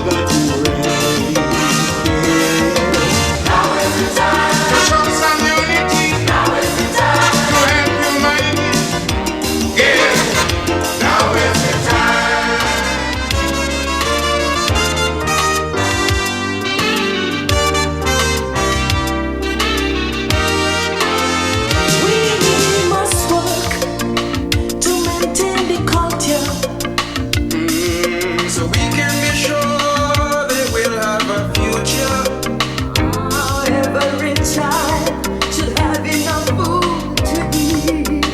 that you're ready. Now is the time To show some unity. Now is the time To help humanity. Yeah. Now is the time. We must work to maintain the culture. So we can be sure they will have a future. Every child should have enough food to eat.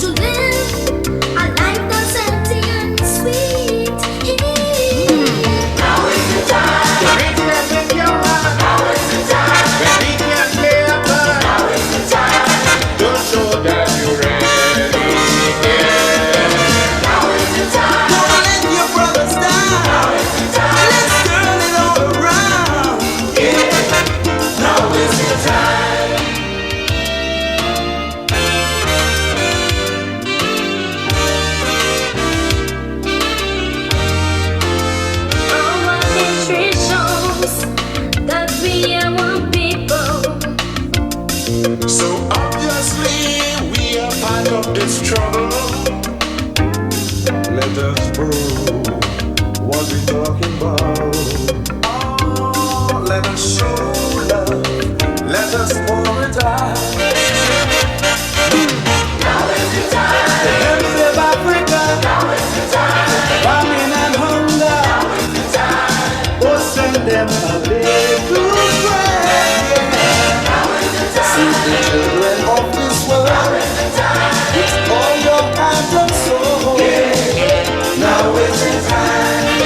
To live a life that's healthy and sweet. Now is the time. The rich can take your hand. Now is the time. The weak can play a part. Now is the time. Don't show that you're ready. Yeah. Now is the time. Don't let your brothers down. Now is the time. Let's turn it all around. Now is the time. Our history shows that we are one people. So obviously we are part of this struggle. Let us prove what we're talking about. Oh, let us show love. Let us pour it out. Now is the time. The health of Africa, Now is the time. famine and hunger. Now is the time. Oh, send them a little bread. Now is the time. See the children of this world. Now is the time. It's all your heart and soul. Now is the time.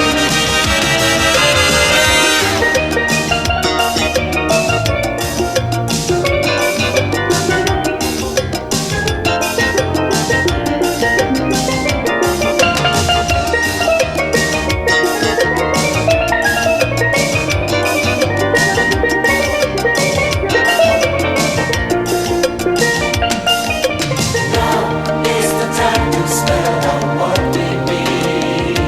Now is the time to spend on what we need.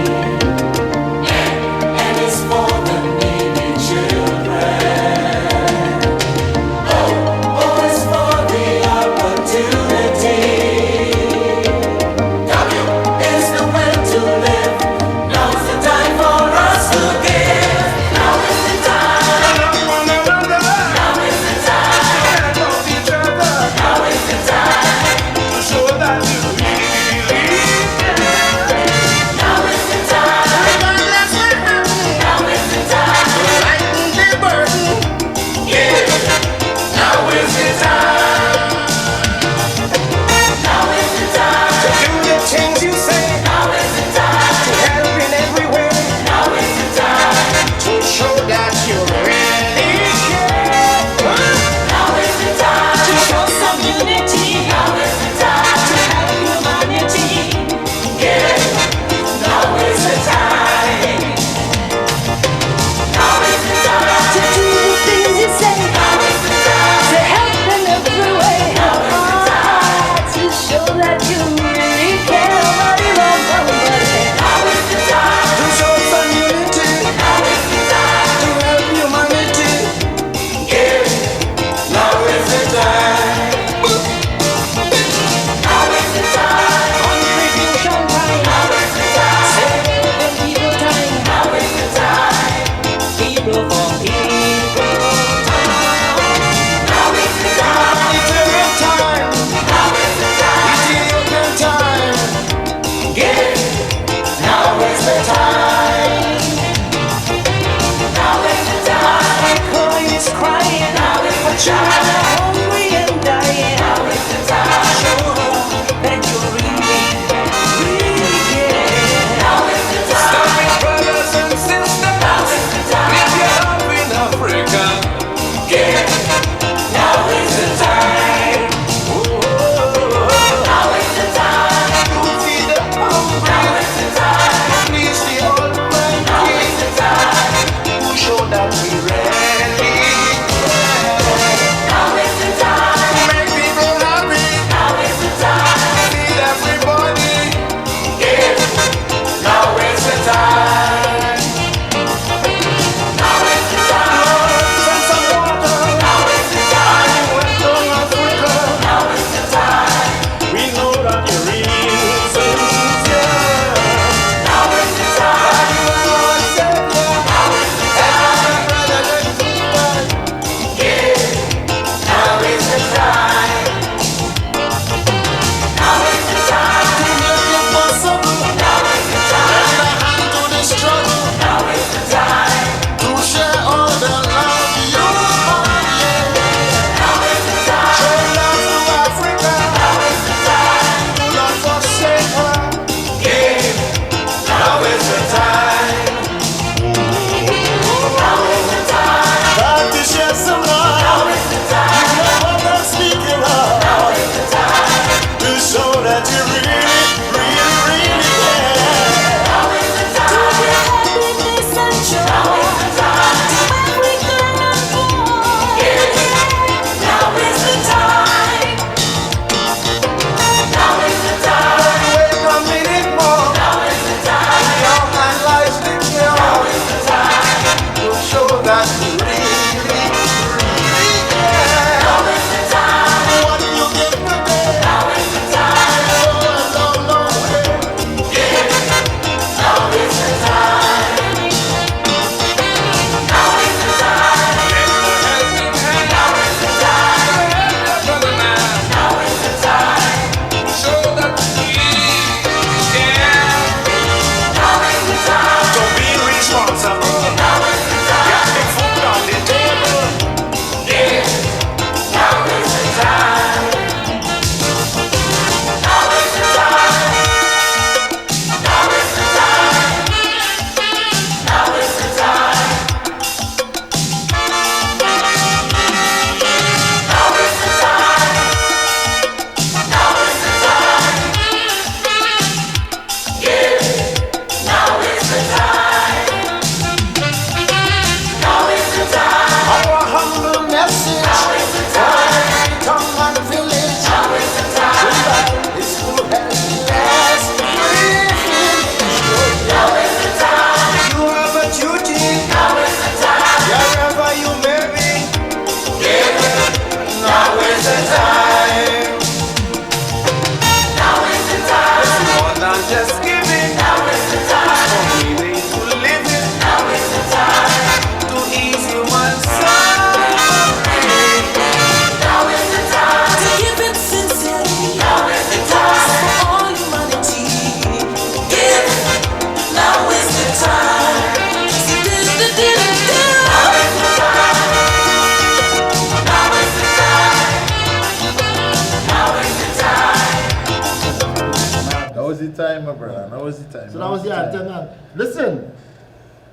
my brother. Now is the time. So that was the anthem. Listen,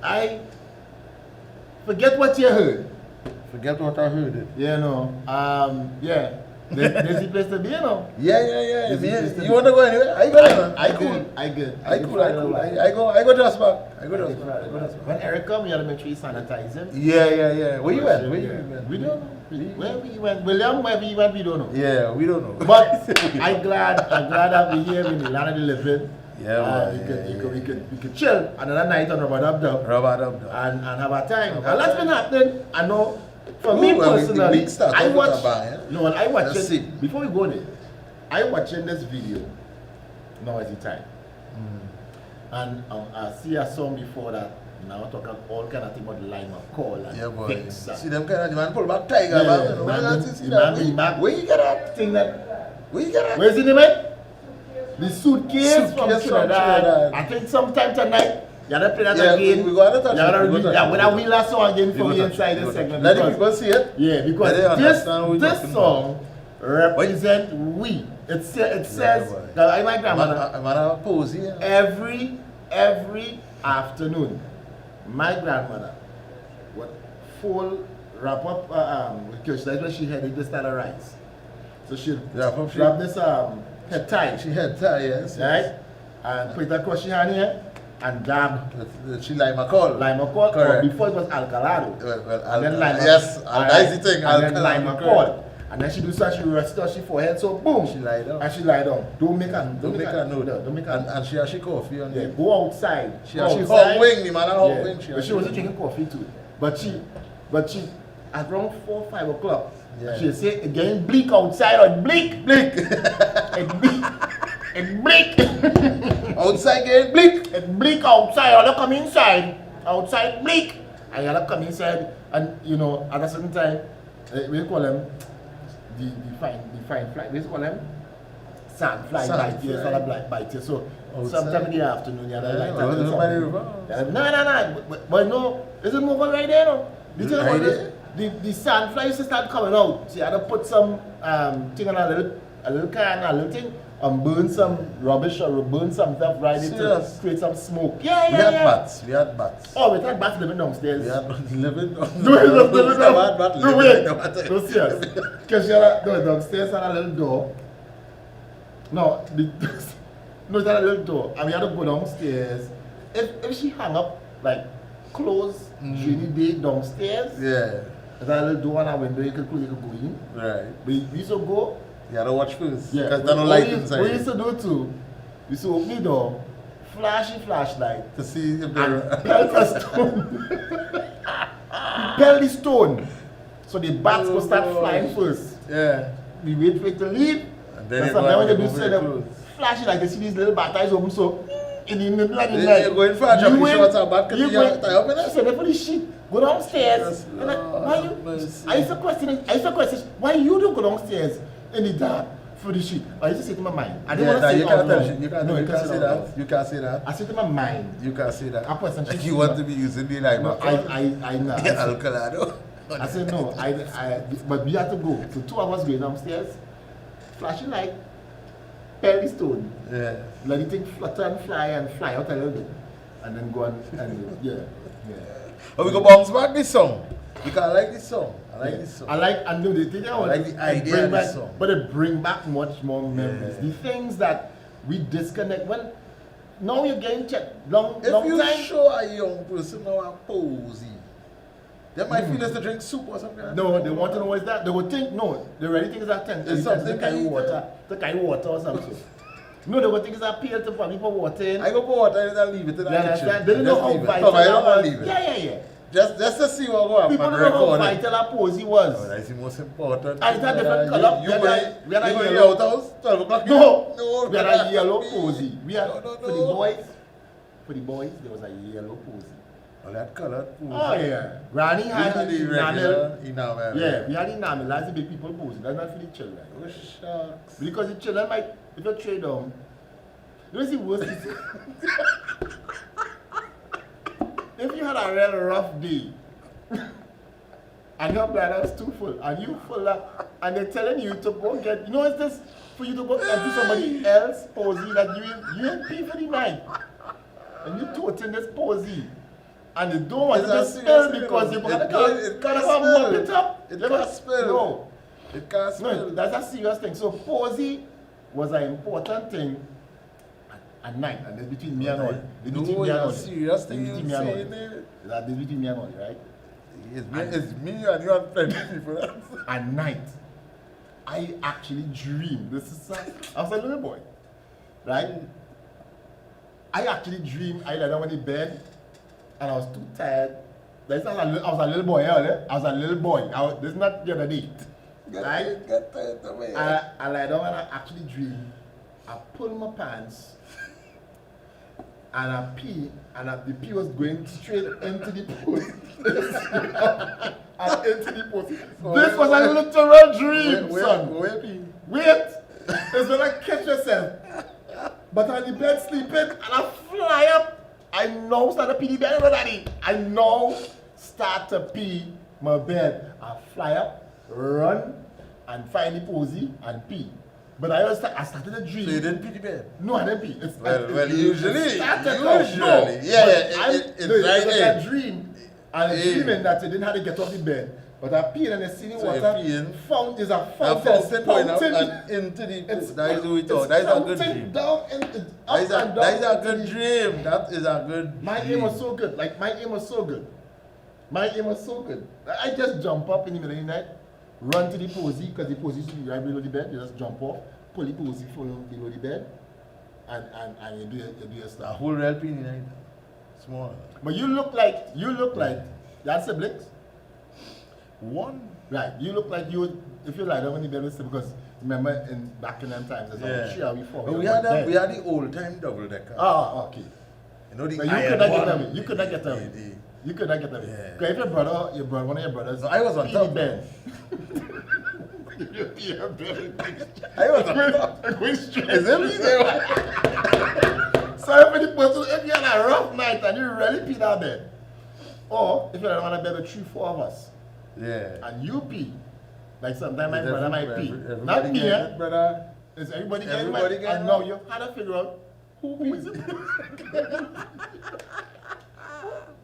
I forget what you heard. Forget what I heard it. You know, yeah. There's the place to be, you know. Yeah. You want to go anywhere? I good. I go just back. When Eric come, you have to make sure you sanitize him. Yeah. Where you went? We don't know. Where we went? William, where we went, we don't know. Yeah, we don't know. But I'm glad that we're here in the land of the living. Yeah, we could chill another night on Dub Dub and have a time. And that's been happening. I know. For me personally, I watch. I watch it. Before we go there, I watching this video. Now is the time. And I see a song before that. Now I talk all kind of thing about lime of call and fix. See them kind of man pull back tiger. Where you get that thing that? Where you get that? Where's the name? The suitcase from Trinidad. I think sometime tonight. You gotta play that again. We gotta touch it. Yeah, when I will that song again for me inside this segment. Let the people see it. Yeah, because this song represents we. It says that my grandmother every afternoon, my grandmother would wrap up because that's when she had this style of rice. So she'd wrap this head tie. She head tie, yes. Right? And put it across your hand here. And dab. She lime a call. Correct. Before it was alcalado. And then lime. Yes, that's the thing. And then lime a call. And then she do so, she rest her, she forehead, so boom. She lie down. And she lie down. Don't make her no. Don't make her. And she has coffee on there. Go outside. She hot wing, the man hot wing. But she wasn't drinking coffee too. But she at around 4, 5 o'clock, she'll say again, bleak outside or bleak. It bleak. Outside getting bleak. It bleak outside. You come inside. Outside bleak. And you come inside. And you know, at a certain time, we call them the fine fly. We call them sand fly bite. Yes, all black bite. So sometime in the afternoon, you have like that. No. But no, there's a movement right there. No. The sand fly used to start coming out. So you had to put some thing on a little can, a little thing. And burn some rubbish or burn some stuff right to create some smoke. We had bats. Oh, we had bats living downstairs. We had bats living downstairs. No, wait. No, serious. Because downstairs had a little door. No, it's had a little door. And we had to go downstairs. If she hung up, like, close during the day downstairs, there's a little door on our window, you could go in. Right. We used to go. You gotta watch first. Yeah, because there's no light inside. What we used to do too, we used to open the door, flashy flashlight, to see if and pelt a stone. Pelt the stone. So the bats will start flying first. Yeah. We wait for it to leave. And then sometimes when they do say them flashy like they see these little bat eyes open so in the middle of the night. You're going for a jockey shorts or bat because you're tie up in it. So they put the shit, go downstairs. And like, why you? I used to question, why you don't go downstairs in the dark for the shit? I used to say to my mind. I didn't want to say that. You can't say that. You can't say that. I said to my mind. You can't say that. I put some shit. You want to be using the like no, I know. Alcalado. I said no. But we had to go. So 2 hours going downstairs, flashing light, pelt the stone. Yeah. Let it thing flutter and fly out a little bit, and then go and yeah. Oh, we go bounce back this song. Because I like this song. I like and the thing I like the idea of this song. But it bring back much more memories. The things that we disconnect when now you're getting checked long time. If you show a young person now a posy, they might feel as to drink soup or something. No, they want to know what is that. They would think no. They already think it's that thing. It's something the kind of water or something. No, they would think it's a pill to for people water in. I go pour water and leave it in the kitchen. They don't know how vital I don't want to leave it. Yeah. Just to see what go people don't know how vital a posy was. Oh, that's the most important. And it's a different color. We had a yellow house, 12 o'clock. No, we had a yellow posy. We had for the boys, there was a yellow posy. Oh, that color posy. Oh yeah. Granny had the enamel. Yeah, we had enamel. That's the big people posy. That's not for the children. Oh shucks. Because the children might, if you trade them, you know the worst is if you had a real rough day and your bladder is too full, and you full up, and they're telling you to go get, it's this for you to go empty somebody else posy that you ain't pay for the night. And you toting this posy. And you don't want it to spill because you're going to mop it up. It can't spill. No. It can't spill. No, that's a serious thing. So posy was an important thing at night, and it's between me and all. No, it's a serious thing you're saying there. That's between me and all, right? It's me and you and plenty people. At night, I actually dreamed. I was a little boy, right? I actually dreamed I lay down on the bed, and I was too tired. I was a little boy, I was a little boy. This is not the other day. Right? Get tired of me. I lay down and I actually dreamed. I pulled my pants and I pee, and the pee was going straight into the pool. And into the pool. This was a literal dream, son. Wait! It's when I catch yourself. But on the bed sleeping, and I fly up. I now start to pee the bed, daddy. I now start to pee my bed. I fly up, run, and find the posy and pee. But I started a dream. So you didn't pee the bed? No, I didn't pee. Usually. It's right a dream. And a dreaming that you didn't have to get off the bed. But I peed and I see the water. Found is a fountain going up and into the pool. That is what we thought. That is a good dream. That is a good dream. That is a good My aim was so good. My aim was so good. I just jump up in the middle of the night, run to the posy, because the posy is right below the bed. You just jump off, pull the posy from below the bed, and you do your A stuff. whole real pee in the night. Small. But you look like you had siblings. One. Right, you look like you would, if you lie down on the bed with siblings, because remember back in them times, there's Yeah. we four. But we had the old time double decker. Okay. You know the But you iron could not one. get them. You could not get them. Yeah, You could not get them. Yeah. Because if one of your brothers, No, I was on pee top. the bed. You pee your bed. I was on top. Going straight. Is it? So if you had a rough night and you really pee that bed, or if you had on a bed with 3-4 of us, Yeah. and you pee, like sometimes my Is brother might pee. everybody Not me, getting eh? it, brother? Is everybody getting Everybody it? getting And now it? you had to figure out who is it?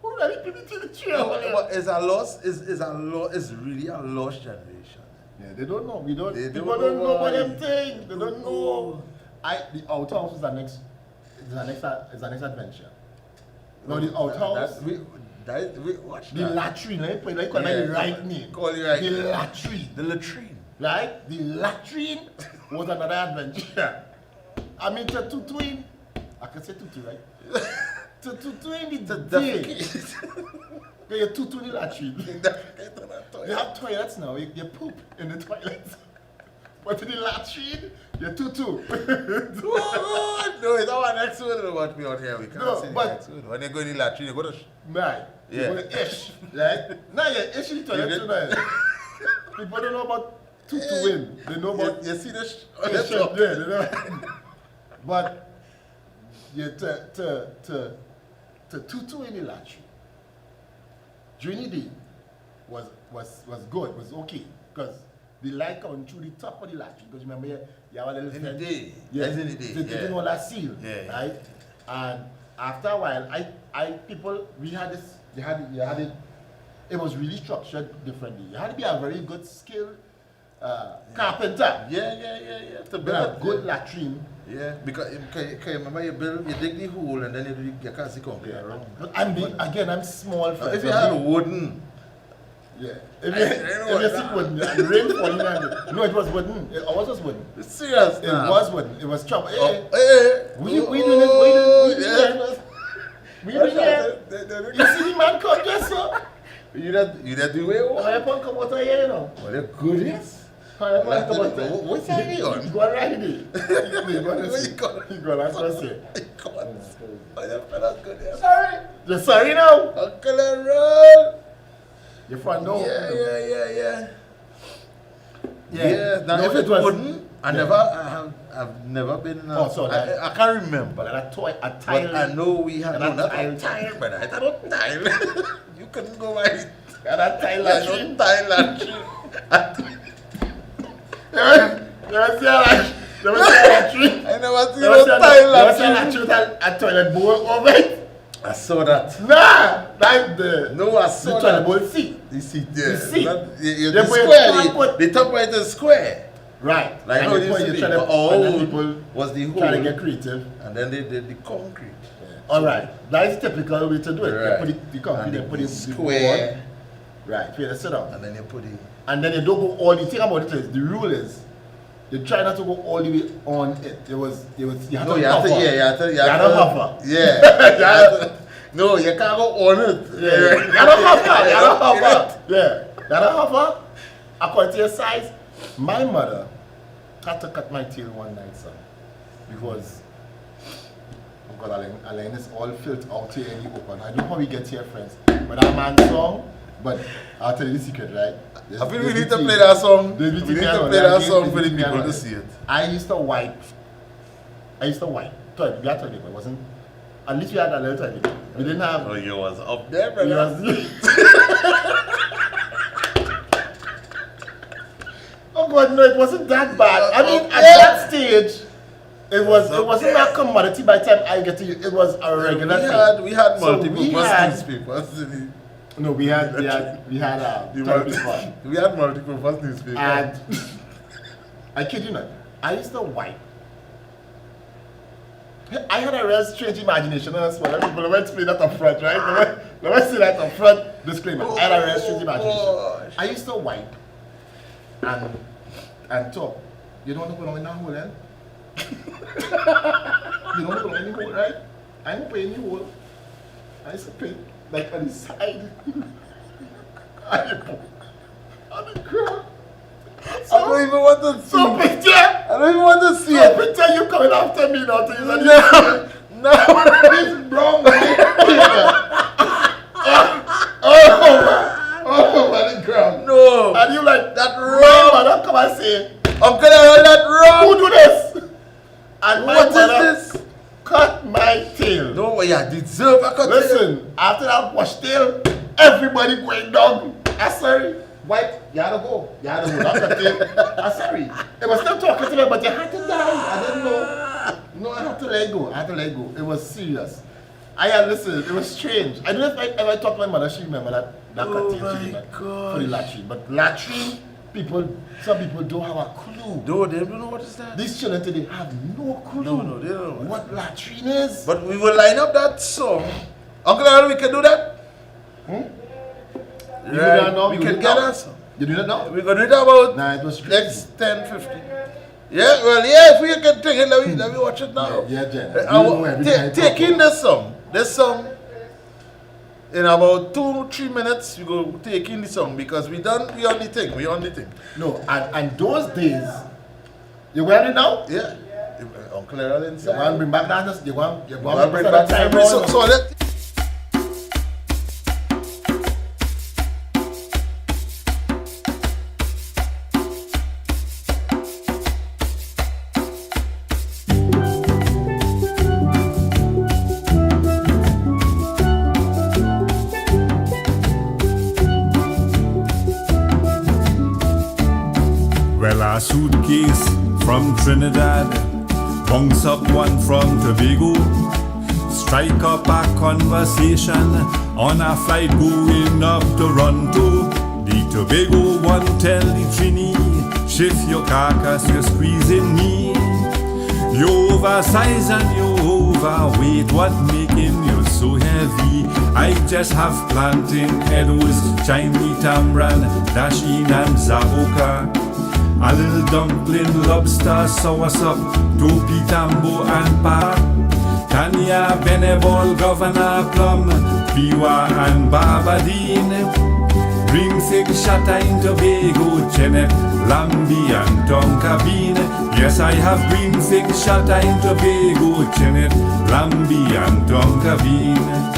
Who really pee between the chair? But it's a loss. It's really a lost generation. Yeah, they don't know. People They don't don't know know what why. them things. They don't know. The outhouse is the next adventure. No, the outhouse. Watch The that. latrine, like call the right name. Call it right The name. latrine. The latrine. Right? The latrine was another adventure. I mean, to twin. I can say tutu, right? to twin is the day. You're tutu in the latrine. They have toilets now. You poop in the toilets. But in the latrine, you're tutu. Oh, no, it's our next one to watch me out here. We can't No, see the but- next one. When you go in the latrine, you go to Right. Yeah. You're going to ish. Right? Now you're ish in the toilet too now. People don't know about tutu in. They know about you see this? ish. Yeah, they know. But yeah, to tutu in the latrine during the day was good, was okay. Because the light coming through the top of the latrine. Because remember, you have a little In the fence. day. Yeah, That's in the day. They didn't know that seal. Yeah. Right? And after a while, we had this, you had it, it was really structured differently. You had to be a very good skilled carpenter. Yeah. To With build a it. good latrine. Yeah, because can you remember you dig the hole and then you can't see concrete around. But I'm big, again, I'm small. For If you had wooden, yeah. I If know you that. see wooden, and the rain falling on no, it was wooden. It was just wooden. it's serious It now. was wooden. It was trouble. Oh, Hey, hey. we doing it. Yeah. We doing it. You see the man come just so. You that do it? I upon come out of here, you know. Well, they're good, yes. I upon come out of here. What's that He's on? going right in it. He's going Where you going? He's going across here. Oh, that fella's good, yes. Sorry. You're sorry now. Uncle and roll. Your front door. Yeah. Yeah. Now No, if it was wouldn't, I've never been in a, Oh, so that- I can't remember. But a But tile. I know we had And a not tile. a tile, but I thought tile. You couldn't go by it. And that Thailand tree. Thailand tree. You ever see that tree? I never seen You no ever see Thailand that tree with a toilet bowl over it? I saw that. Nah, like the No, I saw the toilet that. bowl seat. The seat there. The seat. The They put it square. backward. The top right is square. Right. Like and how it you used put to your be. toilet But and then all people was the hole. trying to get creative. And then they did the concrete. Alright, that is typical way to do it. Right. You put the concrete, And you put the the square. board. Right, for you to sit down. And then you put it. And then you don't go all the thing about it is the rule is you try not to go all the way on it. You have No, to you have to, hover. yeah, you have to, You have to hover. Yeah. You have to- no, you can't go on it. Yeah. You gotta hover, you gotta hover. Yeah. You gotta hover. According to your size. My mother had to cut my tail one night, son. Because oh God, Alain is all filled out here in the open. I don't know how we get here, friends. But that man's song, but I'll tell you the secret, right? I feel we need to play that song. We There's need to piano, play that that game, song there's for the piano. people to see it. I used to wipe. Toilet, we had toilet, but it wasn't. At least we had a little toilet. We didn't have. Oh, you was up there, We brother. was, oh God, no, it wasn't that bad. I mean, at that stage, it wasn't a commodity by the time I get to you. It was a regular thing. We had So multiple we had- newspapers. No, we had The toilet paper. we had multiple newspapers. And I kid you not, I used to wipe. I had a real strange imagination. That's what people went to me that up front, right? They went to that up front. Disclaimer. I had a real strange imagination. gosh. I used to wipe and talk. You don't want to go down in that hole, eh? You don't want to go down in the hole, right? I don't pay any hole. I used to pay like on the side. On the ground. I don't even want to see. So picture. I don't even want to see So it. picture you coming after me now to use a No, no. this brown white over the ground. No. And you like That my wrong. mother come and say, Uncle, I heard that who wrong. do this? And my What is mother this? cut my tail. No, you deserve a cut. Listen, after that wash tail, everybody going down. I'm sorry. Wipe, you had to go. You had to go. Not cut tail. I'm sorry. It was still talking to me, but you had to die. I didn't know. No, I had to let go. It was serious. Listen, it was strange. I don't know if I ever talked to my mother, she remember that cut tail she did for the latrine. But latrine, some people don't have a clue. No, they don't know what is that. These children today have no clue No, they don't know. what latrine is. But we will line up that song. Uncle, Aaron, we can do that. You do that now? We You can do get that? that song. You do that now? We're going to do it about Nah, it was tricky. next 10, 15. Yeah, well, yeah, if we can take it, let me watch it now. Yeah, Jen. Take in this song. This song, in about 2-3 minutes, we go take in the song because we on the thing. No, and those days, you wearing it now? Yeah. Uncle Aaron You inside. want to bring back that? You want to Bring back the memory. So let. Well, a suitcase from Trinidad, bunks up one from Tobago, strike up a conversation on a flight going up Toronto. The Tobago one tell the Trini, shift your carcass, you're squeezing me. You oversize and you overweight, what making you so heavy? I just have plantain, Edwards, Chinese Tamran, Dashin and Zaboka. A little dumpling, lobster, soursop, topi, tambo and pa. Tanya, Benebol, Governor Plum, Biwa and Barbadine. Bring thick shatter in Tobago, Chenet, Lambi and Tonka bean. Yes, I have green thick shatter in Tobago, Chenet, Lambi and Tonka bean.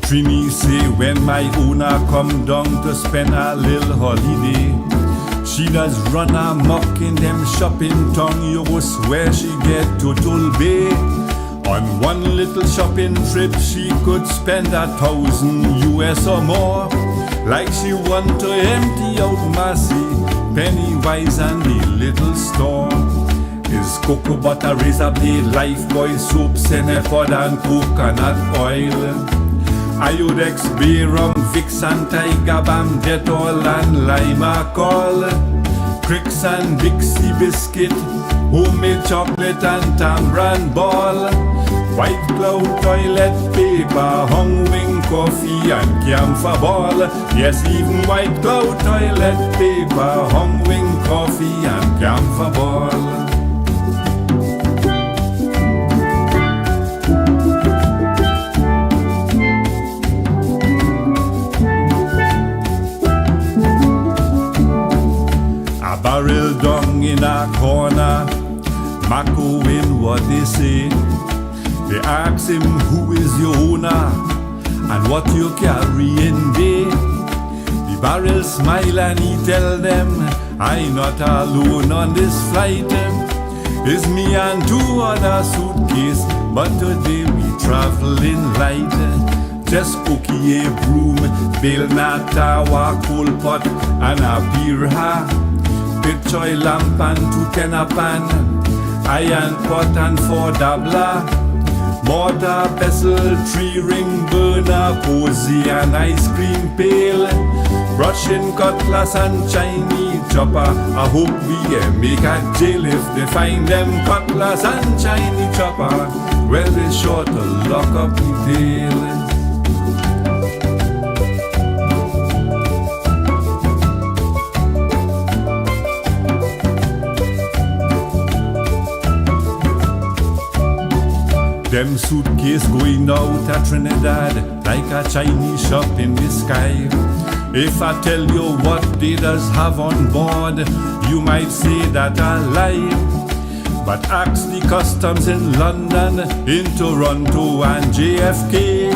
Trini say when my owner come down to spend a little holiday, She does run amok in them shopping town. You go swear she get total bay. On one little shopping trip, she could spend $1,000 or more. Like she want to empty out Massey, Pennywise and the little store. Is cocoa butter, razor blade, Lifebuoy soap, Seneford and coconut oil. Iodex, Bay Rum, Vicks and Tiger Balm, Dettol and Lime-A-Col. Cricks and Dixie biscuit, homemade chocolate and Tambran ball. White cloud toilet paper, hung wing coffee and camphor ball. Yes, even white cloud toilet paper, hung wing coffee and camphor ball. A barrel dung in a corner, Macoing what they say. They ask him who is your owner and what you carrying there. The barrel smile and he tell them, I not alone on this flight. It's me and 2 other suitcase, but today we traveling light. Just cookie, a broom, bale natawa, coal pot and a beer ha. Pitchoy lamp and 2 tenner pan, iron pot and 4 dabbler. Mortar, pestle, 3 ring burner, cozy and ice cream pail. Brushing cutlass and Chinese chopper. I hope we make a jail if they find them cutlass and Chinese chopper. Well, they sure to lock up the tail. Them suitcase going out at Trinidad like a Chinese shop in the sky. If I tell you what they does have on board, you might say that I lie. But ask the customs in London, in Toronto and JFK.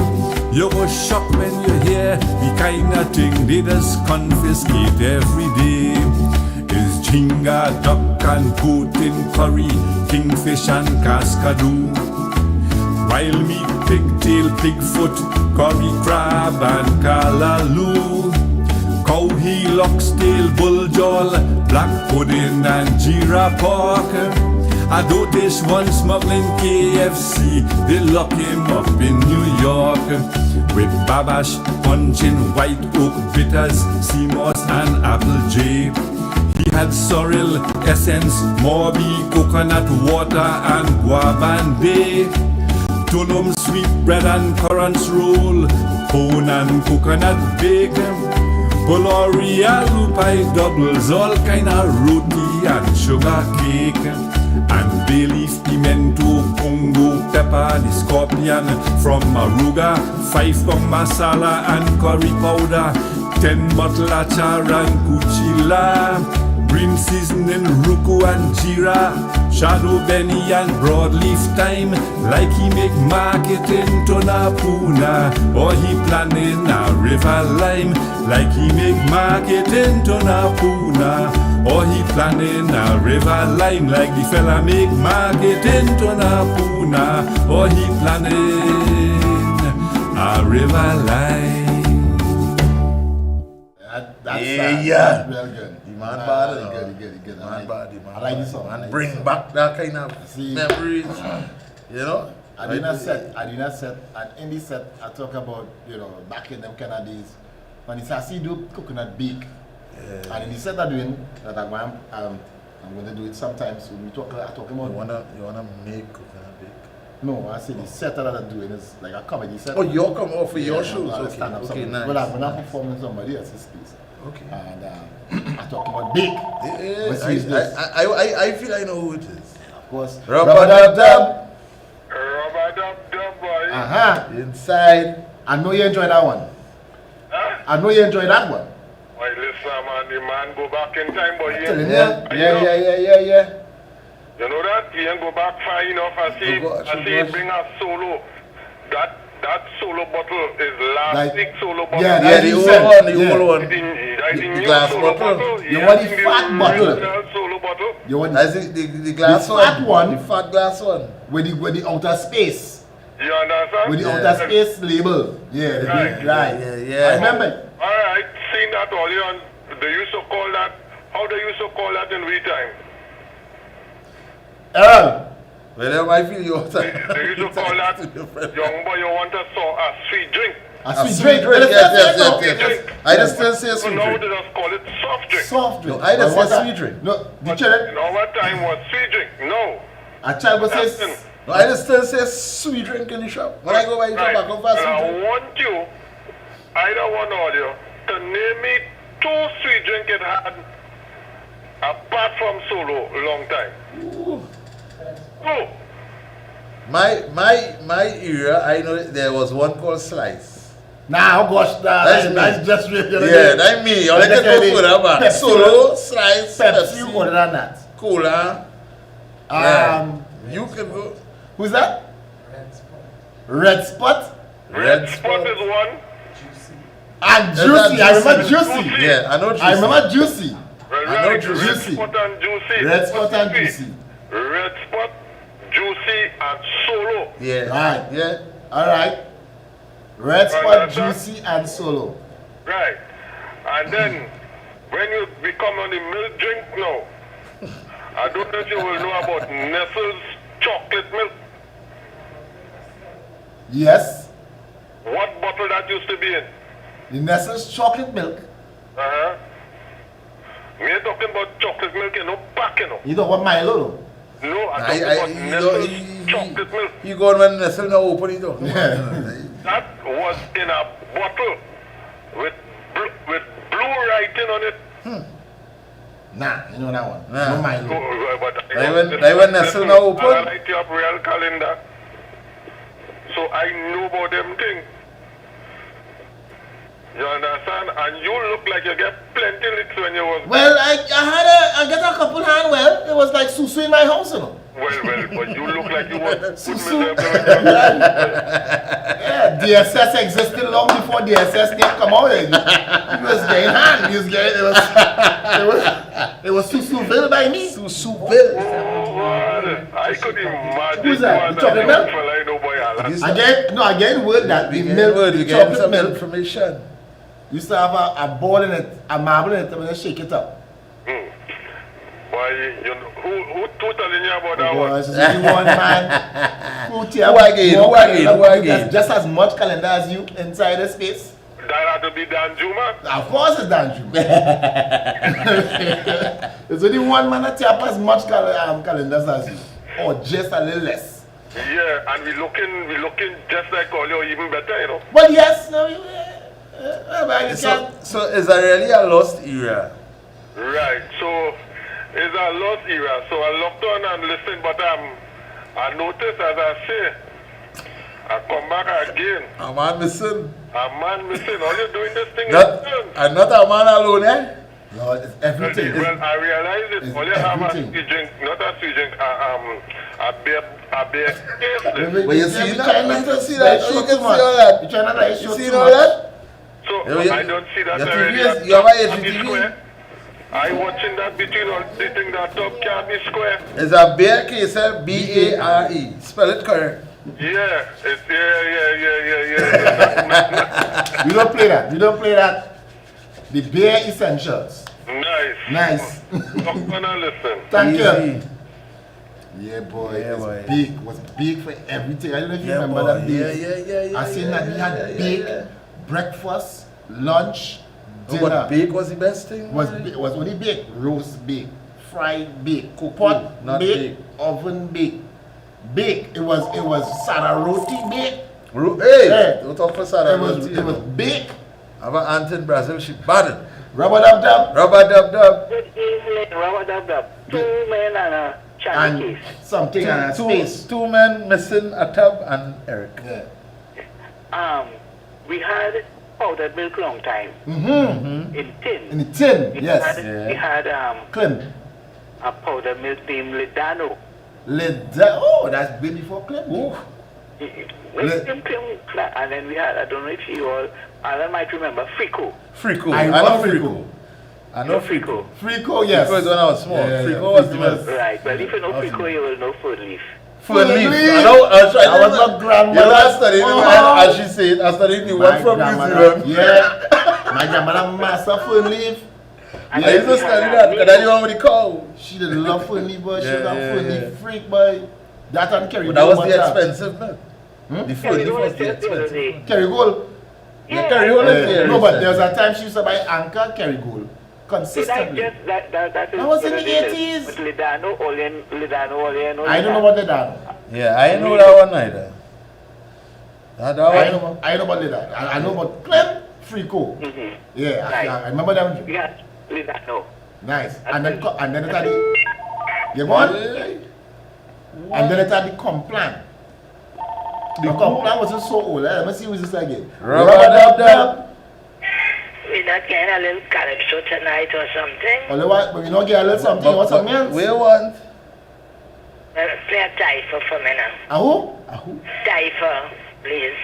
You go shock when you hear the kind of thing they just confiscate every day. Is chinga, duck and goat in curry, kingfish and cascadoo. Wild meat, pigtail, pigfoot, curry crab and callaloo. Cow heel, oxtail, bull jaw, black pudding and jira pork. I noticed one smuggling KFC, they lock him up in New York. With Babash punching white oak bitters, sea moss and apple jay. He had sorrel, essence, morbi, coconut water and guavande. Tulum sweet bread and currants roll, pone and coconut bacon, Polori aloo pie doubles, all kind of roti and sugar cake, and bay leaf pimento, Congo pepper, the scorpion from Maruga, 5 pound masala and curry powder, 10 bottle achar and kuchila. Green seasoning, ruku and jira, shadow benny and broadleaf thyme. Like he make market in Tonapuna, or he planning a river lime. Like he make market in Tonapuna, or he planning a river lime. Like the fella make market in Tonapuna, or he planning a river lime. That's Yeah. real good. Man bad, you know. Good. Man bad, man. I like this song. And bring back that kind of See. memories, you know. I did not set, and in this set, I talk about, back in them kind of days. When it's I see do coconut bake, and in the set I'm doing, that I'm going to do it sometimes. When we talk, I talk about. You wanna make coconut bake? No, I say the set that I'm doing is like a comedy set. Oh, you're coming off for your Yeah, shows, I stand up okay, something. nice. Well, I'm not performing somebody else's piece. Okay. And I talk about bake. Yeah, What's this? I feel I know who it is. Of course. Rubber Dub Dub. Rubber Dub Dub, boy. Inside. I know you enjoy that one. Huh? I know you enjoy that one. Why, listen, man, the man go back in time, boy. Telling you. Yeah. You know that? He ain't go back far enough. I see bring a solo. That solo bottle is last Like- big solo bottle. Yeah, Yeah, the old one. That That is the new glass solo bottle. You Yes, want the fat bottle. original solo bottle. You want That's the glass The one. fat one. The fat glass one. with the outer space. You understand? With the Yeah. outer space label. Yeah, the Right. big, right. Yeah. I remember. Alright, seen that earlier on. They used to call that, how they used to call that in we time? Earl. Well, I feel you outside. They used to call that, young boy, you want a sweet drink. A sweet drink. Yes. I just still say So sweet now drink. they just call it soft drink. Soft drink. No, I just And what say that- sweet drink. No, the But children. in our time was sweet drink. No. A child will say. Listen. No, I just still say sweet drink in the shop. When I go by the shop, I come for And sweet I drink. want you, either one or you, to name me 2 sweet drink it had apart from solo long time. Oh, My era, I know there was one called Slice. Nah, oh gosh, That's me. that's just really. Yeah, that's me. All I can go for that man. Pepsi. Solo, Slice, Pepsi, Pepsi, other than that. Cola. You can go. Who's that? Red Spot red spot is one. and Is Juicy. that I remember Juicy? Juicy. Yeah, I know Juicy. I remember Juicy. I know Red Juicy. spot and juicy. Red Spot and Juicy. Red spot, juicy, and solo. Yeah. Right. Yeah. All right. Red Spot, Right, Juicy, and Solo. Right. And then when you become on the milk drink now, I don't know if you will know about Nestle's chocolate milk. Yes. What bottle that used to be in? The Nestle's chocolate milk. Uh-huh. Me talking about chocolate milk, you know, pack, you know. You know what Milo? Though? No, I'm talking about Nestle's chocolate milk. You go on when Nestle now open it up. That was in a bottle with blue writing on it. Nah, you know that one. Nah. No Milo. Oh, but They when Nestle now open. I light you up real calendar. So I know about them things. You understand? And you look like you get plenty licks when you was... Well, I got a couple hand. Well, it was like susu in my house, you know. Well, but you look like you was good Susu. miserable. Yeah, DSS existed long before DSS didn't come out. He was getting hand. He was getting, it was Susuville by me. Susuville. Oh, man. I could imagine Who's that? you The chocolate milk? fella I know boy, Alan. Again, word that the milk, Word, the you get chocolate some milk, information. used to have a ball in it, a marble in it, and then shake it up. Why, you know, who telling you about that Oh, one? this is only one man who tell Who again? more Who again? calendar, Who who again? has just as much calendar as you inside the space. That had to be Dan Juma. Of course it's Danju. There's only one man that tap as much calendars as you. Or just a little less. Yeah, and we looking just like all you, even better, you know. Well, yes, no, but you can't. So is that really a lost era? Right, so it's a lost era. So I looked on and listened, but I noticed, as I say, I come back again. A man missing. A man missing. All you doing this thing Not, is and not a man alone, eh? No, it's everything. well, I realize it. It's All you have a everything. sweet drink, not a sweet drink, a beer case. But you see that? trying You not to see that? show You too can see much. all that? You trying not to You show see too all much. that? So Yeah, I don't see that your already. TV is- That you have top a can be HDTV? square. I watching that between all the things that top can be square. It's a bear case, B-A-R-E. Spell it correct. Yeah, it's yeah. You don't play that. You don't play that. The bare essentials. Nice. Nice. I'm gonna listen. Thank you. Easy. Yeah, boy. Yeah, It's boy. big. It was big for everything. I don't know if you Yeah, remember boy. that big. Yeah. I seen that we had big breakfast, lunch, Oh, dinner. but bake was the best thing? It was only baked, roast baked, fried baked, Cooked, pot not baked, baked. oven baked. Baked. It was sada roti baked. Hey, Yeah. don't talk for Sarah. It was baked. I have an aunt in Brazil, she bad. Rubber dub dub. Rubber dub dub. Good evening, Robert Dub Dub. 2 men and a china And case. something and a space. Two men missing a tub and Eric. Yeah. We had powdered milk long time Mm-hmm. in tin. In the tin, We yes. had, we had Clem. a powdered milk named Lidano. Oh, that's way before Clem. Ooh. And then we had, I don't know if you all Alan might remember Frico. Frico. I know love Frico. I know Frico. Frico, yes. Frico is when I was small. Yeah, Frico was the Frico best. Right, well, if you know Frico, you will know Food Leaf. Fern leaf. Fern leaf. I know. I was trying That was my grandmother. You know, I studied Oh. as she said. I studied the one from New Zealand. Yeah. My grandmother master fern leaf. I used to study that because I didn't know what they call. She did love fern leaf, boy. She was a Yeah, fern yeah, leaf freak, boy. That and Kerry But that Gold. was the expensive, man. The fern leaf Kerry was Gold the is just the other expensive. day. Kerry Gold. Yeah, Kerry Gold is there. No, but there was a time she used to buy Anchor Kerry Gold. Consistently. That was in the 80s. But Lidano, Olean. I don't know what they done. Yeah, I didn't know that one either. That one. I know about that. I know about Clem Frico. Yeah, Right. I remember them. Yeah, Lidano. Nice. And then it had the. You go on? And then it had the Complan. The Complan wasn't so old. Let me see who's this again. Rubber Dub Dub. We're not getting a little calypso tonight or something. Only what? But we not get a little something. You want something else? We want. Play a cipher for me now. A who? Cipher, please.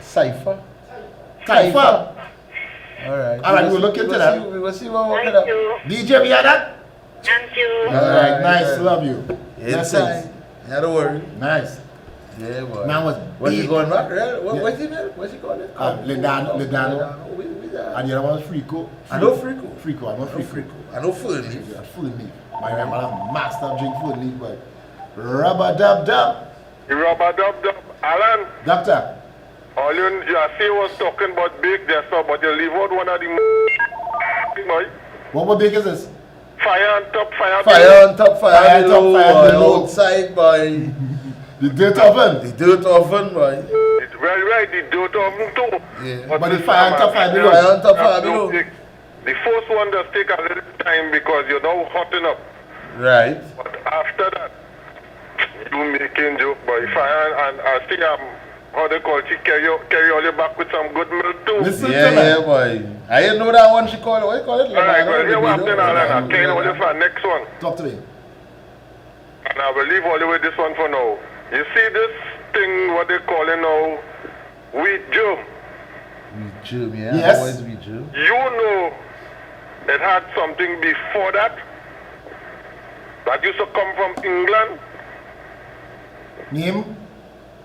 Cypher. Cypher. Alright. Alright, we'll look into that. We will see what we're Thank going to you. DJ, we had that? Thank you. Alright, nice. Love you. Inside. Yeah, don't worry. Nice. Yeah, boy. Man was What's he big. going back? Right? Yeah. What's he name? What's he called it? Lidano. We there. And the other one was Frico. I know Frico. Frico, I know I know Frico. Frico. I know Fern leaf. Yeah, food leaf. My grandmother master drink food leaf, but Rubber Dub Dub. Rubber Dub Dub. Alan, Doctor. all you see was talking about big there, so, but you leave out one of the boy. What big is this? Fire on top, fire Fire on top, Fire fire on top, below, fire boy. below. Outside, boy. The dirt oven. The dirt oven, boy. Right, the dirt oven too. Yeah. But the fire on top, fire below. Fire on top, fire That's no below. big. The first one does take a little time because you're now hotting up. Right. But after that, you making joke, boy. Fire and I see how they call it, carry all your back with some good milk too. Listen Yeah, to yeah, me. boy. I didn't know that one she called it. What you call it? Alright, well, here what happened, Alan. I'll tell you Yeah. all this for next one. Talk to me. And I will leave all the way this one for now. You see this thing, what they calling now, wheat germ. Wheat germ, yeah. Yes. Always wheat germ. You know it had something before that that used to come from England. Name?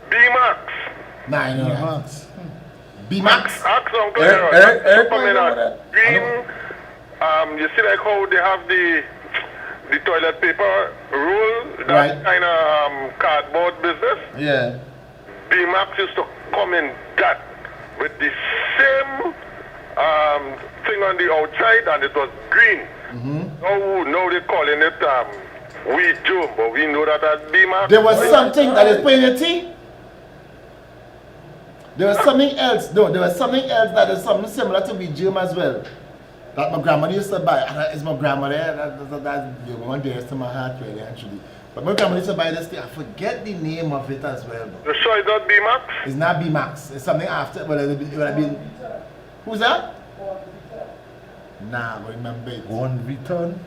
B-Max. Nah, I know that. Max. B-Max. Ask Uncle Eric, Harold. Eric, Eric, Come in know at that. green. You see like how they have the toilet paper roll, that Right. kind of cardboard business. Yeah. B-Max used to come in that with the same thing on the outside, and it was green. Now they're calling it wheat germ, but we know that as B-Max. There was something that is playing your tea. There was something else. No, there was something else that is something similar to wheat germ as well. That my grandmother used to buy. It's my grandmother. That's one day to my heart really actually. But my grandmother used to buy this thing. I forget the name of it as well. You sure it's not B-Max? It's not B-Max. It's something after. But it would have been. Who's that? Nah, I remember it. One return.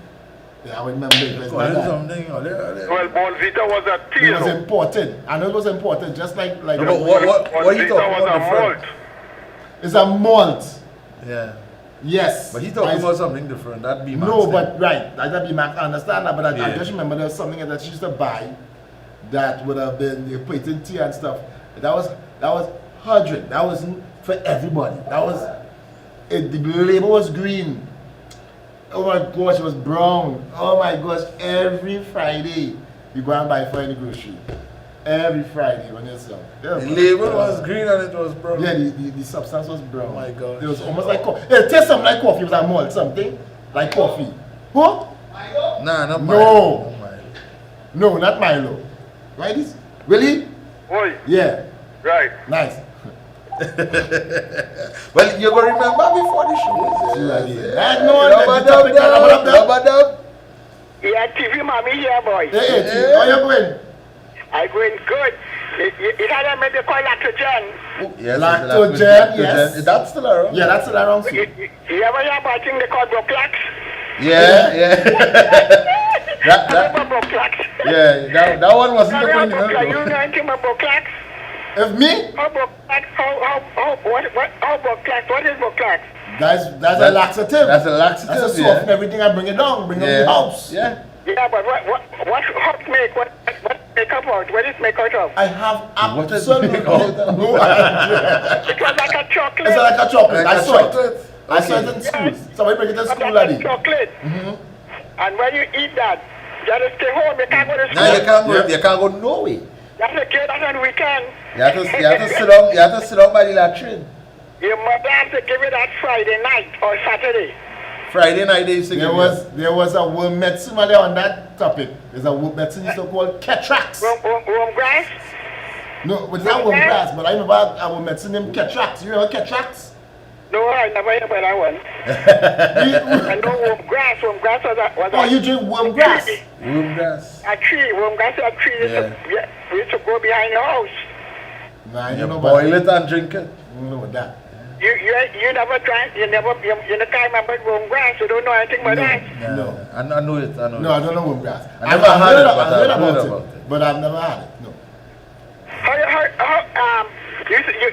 Yeah, I remember it. But it's Call not it that. something. Well, Bonvita was a tea. It was you know. imported. I know it was imported, just like No, but what you Bonvita talking was about a different? malt. It's a malt. Yeah. Yes. But he talking about something different. That be Max. No, thing. but right. That be Mac. I understand that, but I Yeah. just remember there was something that she used to buy that would have been the equating tea and stuff. That was 100. That wasn't for everybody. That was the label was green. Oh my gosh, it was brown. Oh my gosh, every Friday you go and buy for any grocery. Every Friday when you sell. The label was green and it was brown. Yeah, the substance was brown. Oh my gosh. It was almost like coffee. It tastes something like coffee. It was a malt, something like coffee. What? Nah, not No. Milo. Not Milo. No, not Milo. Right? This? Really? Boy, Yeah. right. Nice. Well, you're going to remember before the show. I know Rubber Dub Dub. Rubber Dub. Yeah, TV mommy here, boy. Hey, hey, how you going? I going good. It had a medical lactogen. Yes, Lactogen, yes. Is that still around? Yeah, that's the wrong You soup. ever hear about thing they call Broclax? Yeah, yeah. Remember Broclax? Yeah, that one wasn't the You point. know anything about Broclax? If me, How about Boklax? What is Boklax? that's a laxative. That's a laxative, That's a yeah. soften everything and bring it down, bring up the house. Yeah. Yeah, but what hot make? What make up out? What is make out of? I have What is absolutely make out of? no idea. It was like a chocolate. It's like a chocolate. Like I a saw it. chocolate? I saw it in school. Somebody bring it to school, like a laddie. chocolate. And when you eat that, you have to stay home. You can't go to school. Now you can't go. Yeah. You can't go nowhere. You have to get that on the weekend. You have to sit down. You have to sit down by the latrine. Your mother has to give you that Friday night or Saturday. Friday night they used to give There was a word medicine there on that topic. There's a word medicine used to call catrax. Warm grass? No, it's not worm grass, but I remember a word medicine named catrax. You remember catrax? No, I never heard about that one. I know warm grass. Warm grass was Oh, you drink worm grass? Worm grass. a tree. Warm grass is a tree. We used to go behind your house. Nah, I You don't know boil about it and drink it. I don't know about that. You never tried. You can't remember warm grass. You don't know anything about that. No. I know it. I know No, it. I don't know worm grass. I never had it, but I've heard I've about heard it, about it. but I've never had it. No.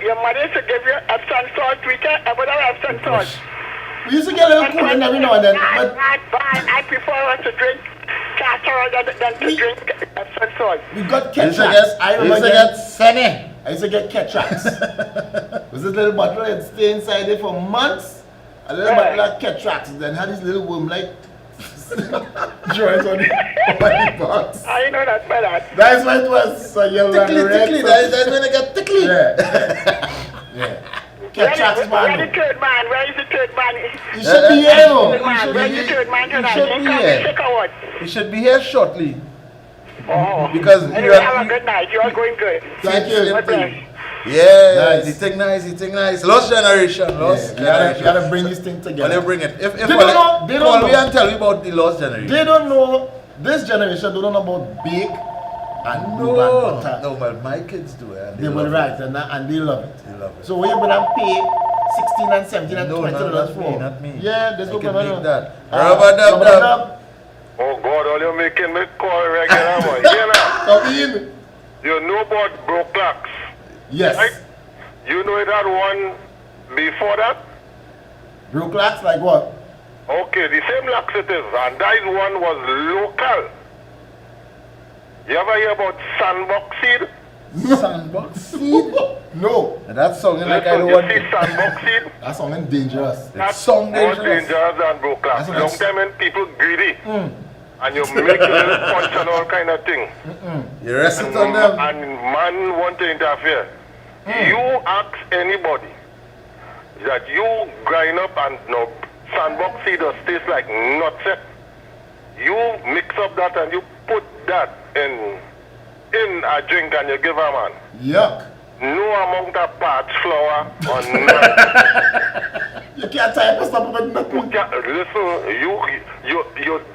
Your mother used to give you Epsom salt, whatever Epsom salt. We used to get a little cooling every now and then, but I prefer us to drink castor oil than to drink Epsom salt. we got You used to catrax. get. I You used remember to getting, get Senny. I used to get catrax. Was this little bottle that stay inside there for months? A little bottle of catrax, then had this little worm like joints on the box. I know that by that. That's what it was. So yellow and Tickly, red. tickly. That's when I get tickly. Yeah. Yeah. Catrax Where man. the third man? Where is the third man? You should be here, no? Man, where is the third man you tonight? should You be can't here. be sick or what? You should be here shortly. Oh. Because Anyway, have a good night. You are going good. Thank you. God bless. Yeah, Nice. he think nice. Lost generation, lost You generation. gotta bring this thing When together. you bring it, if They don't know- they don't call me know. and tell me about the lost generation. They don't know, this generation don't know about bake and No, butter. no, but my kids do it. They were love right and they love it. They love it. So when you bring and pay 16 and 17 and No, $20 not for? me, not me. Yeah, there's I no can problem. make that. Rubber dub dub. Oh God, all you making me call regular man. You know, Come in. you know about Boklax. Yes. Right? You know it had one before that? Broklax like what? Okay, the same laxative, and that one was local. You ever hear about sandbox seed? Sandbox seed. No. And that song like I don't You want see it. sandbox seed? That's something dangerous. That song more dangerous. dangerous than Boklax. That's what Long I- time when people greedy, and you make little punch and all kind of thing. You rest it on them. And man want to interfere. You ask anybody that you grind up and no sandbox seed or tastes like nuts. You mix up that and you put that in a drink and you give a man. Yuck. No amount of parts flour or nothing. You can't tie up stuff with nothing. Listen, you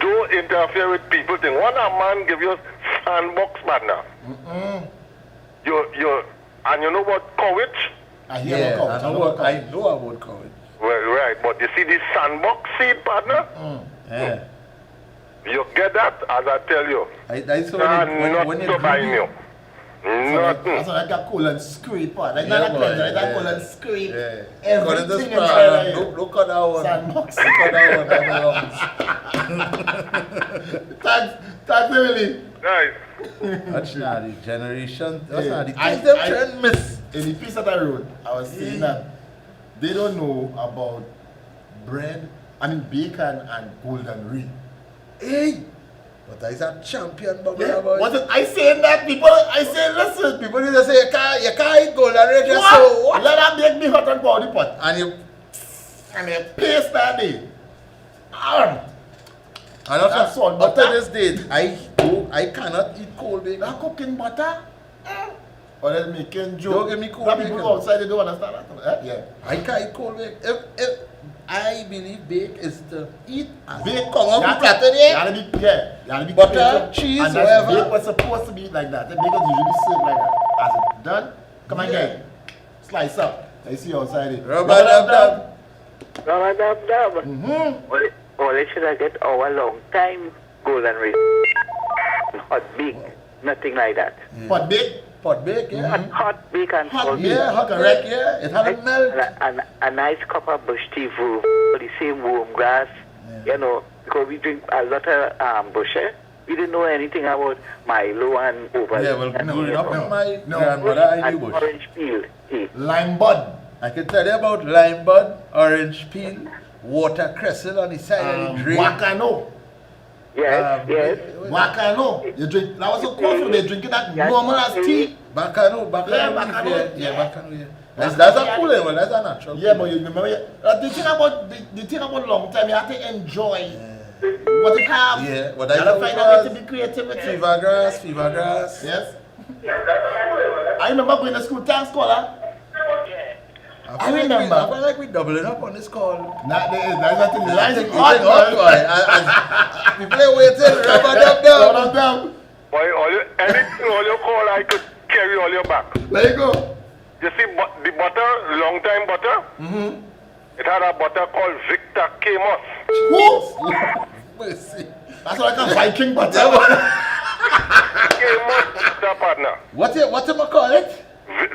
don't interfere with people thing. When a man give you sandbox partner, and you know what courage? I hear Yeah, about I couch. know about courage. Well, right, but you see this sandbox seed partner, Yeah. you get that as I tell you. I saw Not when to you buy you. Nothing. That's like a cool and scrape part. Like Yeah, not a boy, cleanser, like yeah. a cool and scrape. Yeah. Everything Got it this inside far. of you. Look at that one. Sandbox. Look at that one. Thanks, Emily. Nice. That's not the generation. That's Yeah. not the I- things them I- try and miss. In the piece that I wrote, I was saying that they don't know about bread, bacon and golden ring. Hey, but I a champion, Bobby. Yeah, Boy. wasn't I saying that? People, I say, listen. People need to say you can't eat gold and red dress, What? so what? Let that make me hot and powder pot. And you Paste that day. and That's also all up to butter. this date, I cannot eat cold bacon. That cooking butter? Or they're making joke. Don't give me cold That people bacon. outside, they don't understand that. Yeah. I can't eat cold bacon. If I believe bake is to eat and Bake, come on you platter You there. gotta be, yeah. You gotta be Butter, careful. cheese, and that's- whatever. Bake was supposed to be like that. The bacon usually served like that. As it's done, come and get it. Slice up. I see you outside it. Rubber dub dub. Dub dub dub. Well, they should have get our long time golden race. Hot big. nothing like that. Pot bake. Pot bake, yeah. Hot bacon, Hot salt, bake. Yeah, hot Correct. correct, yeah. It had a melt. and a nice cup of bush tea for the same warm grass. You know, because we drink a lot of bush. We didn't know anything about Milo and over. Yeah, well, growing up with my No. grandmother, I knew and bush. orange peel tea. Lime bud. I can tell you about lime bud, orange peel, water cressel on the side of the drain. Wakano. Yes, yes. Wakano. You drink. That was so cold for me. Drinking that normal as tea. Bacano, Yeah, Bacano. yeah, Bacano, yeah. That's a cool one, that's a natural. Yeah, but you remember, the thing about long time, you have to enjoy what it have. Yeah, what you I have to thought find was a way to be creativity. fever grass. Yes. I remember going to school, thanks, caller. I remember. I feel like we doubling up on this call. That's what the lines It's hot, hot, boy. People are waiting, rubber dub dub. One of them. Boy, anything all you call, I could carry all your back. There you go. You see, the butter, long time butter, it had a butter called Victor K. Moss. Who? Mercy. That's what I call Viking butter. K. Moss, Victor partner. What you call it?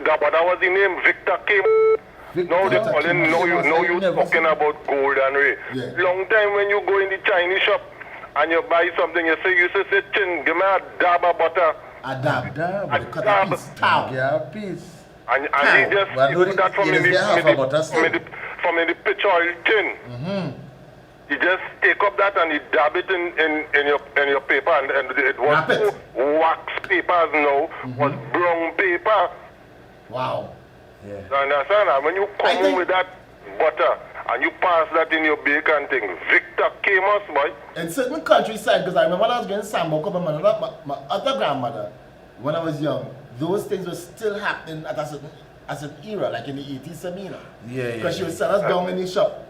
That was the name, Victor K. Moss. Now they call him, now you talking about gold and ray. Yeah. Long time when you go in the Chinese shop and you buy something, you say, Chin, give me a dab of butter. A dab. Dab. You cut a piece. Towel. Yeah, a piece. And he just Well, he no, put that from it in is there half a butter still. the pitch oil tin. You just take up that and you dab it in your paper and it was Wrap it. wax papers now, was brown paper. Wow. You understand? And when you come home with that butter and you pass that in your bacon thing, Victor K. Moss, boy. In certain countryside, because I remember when I was getting sambo with my other grandmother, when I was young, those things were still happening at a certain era, like in the 80s, Samina. Yeah. Because she would send us down in the shop,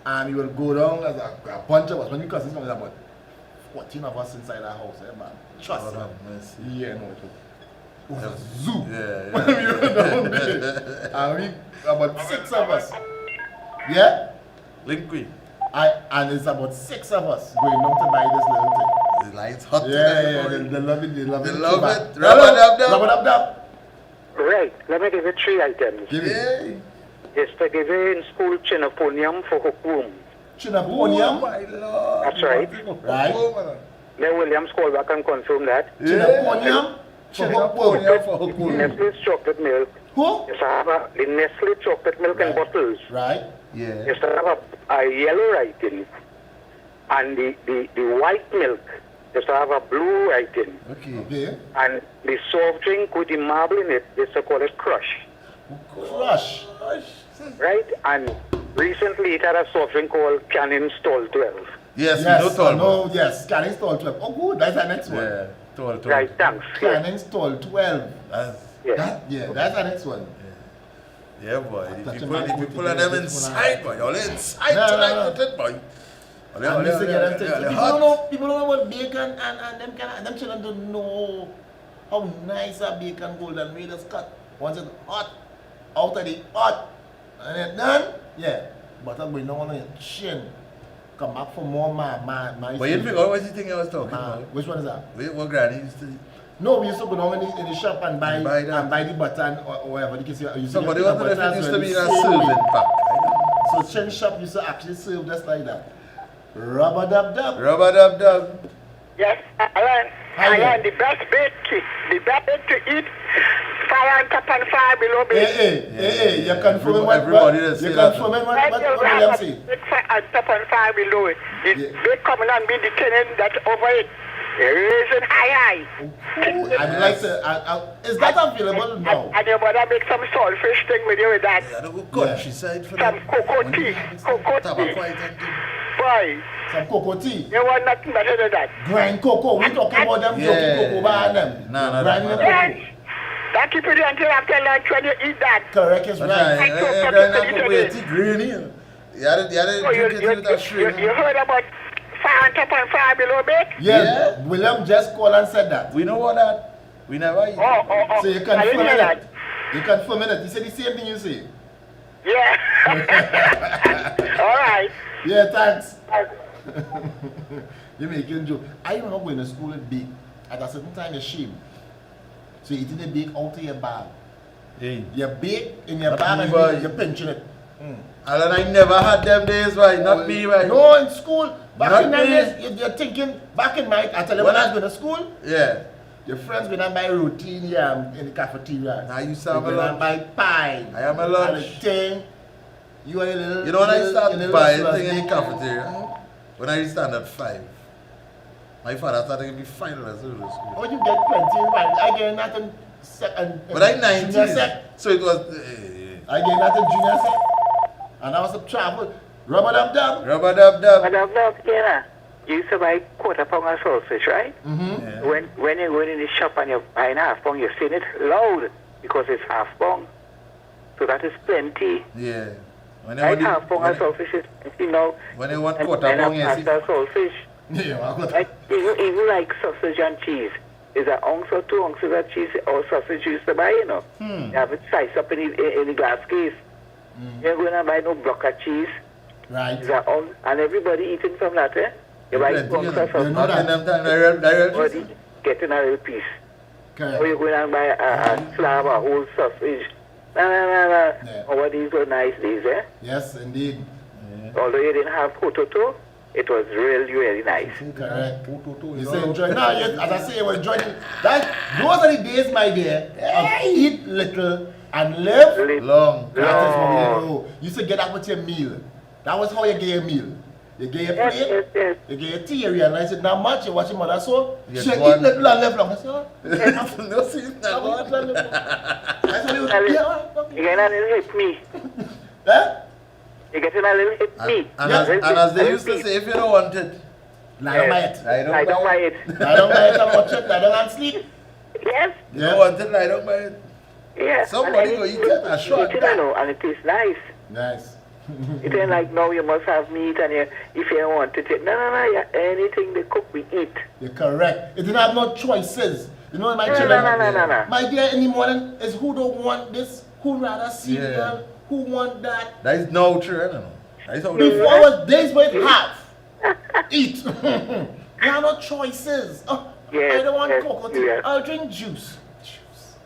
and we would go down as a bunch of us. When we cousins, there was about 14 of us inside our house, man. Trust me. Yeah, no, it was a zoo. Yeah. We were down there. And we, about 6 of us. Yeah? Linkui. And it's about 6 of us going down to buy this little thing. The lights hot. Yeah, they love it. They love They it. love too it. bad. Rubber dub dub. Rubber dub dub. Right, let me give you 3 items. Give it. Yeah. Is to give you in school chinoponium for hookworm. Oh Chinaponium. my lord. That's right. Right. Let Williams call back and confirm that. Chinaponium. Chinaponium for hookworm. Nestle's chocolate milk. Who? Used to have the Nestle chocolate milk in bottles. Right. Yeah. Used to have a yellow writing. And the white milk used to have a blue writing. Okay. And the soft drink with the marble in it, they used to call it Crush. Crush. Right? And recently it had a soft drink called Cannon Stall 12. Yes, Yes. no tall. No, yes. Canning Stall 12. Oh, good. That's the next one. Yeah. Tall. Right, thanks. Yeah. Canning Stall 12. Yeah. That's the next one. Yeah, boy. Touch The them people back, are them put it inside, boy. All inside No, tonight no. with it, boy. And this again, I'm saying, Hot. people don't know about bacon and them children don't know how nice a bacon golden Raiders cut. Once it's hot, out of the hot, and it's done, yeah. Butter going down on your chin. Come back for more, my. But you figure out what you think I was talking about? Which one is that? What granny used to... No, we used to go down in the shop and buy that. the butter or whatever. You can see, Somebody was the reference used to be in a serving pack. So chin shop used to actually serve just like that. Rubber dub dub. Rubber dub dub. Yes, Alan. Hi there. Alan, the best bait to eat, fire on top and fire below bait. Hey, you confirming what Everybody does say you that. confirming what Right, William say? on top and fire below it. The bait coming and be the tenant that over it. Raising high. I'd like to, is that available now? And your mother make some saltfish thing with you with that. Yeah, the countryside for Some them. cocoa tea. Cocoa tea. Tobacco and thing. Boy, Some cocoa tea. you want nothing better than that. Grind cocoa. We talking about them Yeah. talking cocoa by them. No, Grind no. the Yes. cocoa. That keep it until after lunch when you eat that. Correct is That's right. right. It's green here. You had to Oh, drink it with a you string. heard about fire on top and fire below bait? Yeah, William just called and said that. We know what that. We never eat. Oh. So you I didn't confirm hear it. that. You confirm it. He said the same thing you say. Yeah. All right. Yeah, thanks. You making joke. I remember going to school with big. at a certain time you shame. So you eating the bake out of your bag. Hey. You bake in your Not bag me, and boy. you're pinching it. Alan, I never had them days, why? Not me, why? No, in school, back Not in them me. days, you're thinking, back in my, I tell you when I was going to school, Yeah. your friends going to buy routine here in the cafeteria. Now you They're serve a going to lunch. buy pie. I am a And lunch. the thing, you are a little, You know when I your started little buying slugs thing in the there. cafeteria? When I stand at 5. My father started giving me $5 to school. Oh, you get plenty, right? I get nothing second. But I 19. Junior sec. So it was I get nothing junior sec. And I was a travel. Rubber dub dub. rubber dub dub. But I'm not, you used to buy quarter pound of sausage, right? Yeah. When you're going in the shop and you're buying half pound, you're saying it loud because it's half pound. So that is plenty. Yeah. When Right, you, half pound of sausage is plenty now. when you want And quarter pound, you see. pasta sausage. Yeah, I got Like, even like sausage and cheese. Is an ounce or 2 ounces of cheese or sausage you used to buy, you know. You have it sliced up in the glass case. You're going to buy no block of cheese. right. Is an ounce, and everybody eating from that, eh? You buy Plenty, 2 ounces of you You sausage. know know. Back in that. them time, direct Everybody getting a little piece. Correct. Or you're going to buy a slab, a whole sausage. No. Yeah. Oh, these were nice days, eh? Yes, indeed. Although you didn't have potato, it was really nice. Correct. You You know. say enjoy. Now, yes, as I say, you were enjoying that. Those are the days, my dear, of eat little and live. Long. That is what we do. You used to get up with your meal. That was how you get your meal. You get your plate, Yes. you get your tea, you realize it not much, you watch your mother so. You She get eat one. little and live long. I say, oh, No, see, it's not how good. little and live long. I said, You yeah, getting a little hip me. eh? You getting a little hip me. And Yes. as they used to say, if you don't want it, Lie on my head. I don't buy it. I don't buy it and watch it, I don't want sleep. Yes. you don't want it, I don't buy it. Yeah. Somebody And go eat it, a short eat it, back. you know, and it tastes nice. Nice. It ain't like, no, you must have meat, and if you don't want it, no, yeah, anything they cook, we eat. You're correct. It didn't have no choices. You know, my No. children. My dear, in the morning is who don't want this, who rather cereal, Yeah. who want that. That is no true, I don't know. That is how they Before was days where it have. Eat. There are no choices. Oh, Yes, I don't want yes, coconut. yes. I'll drink juice.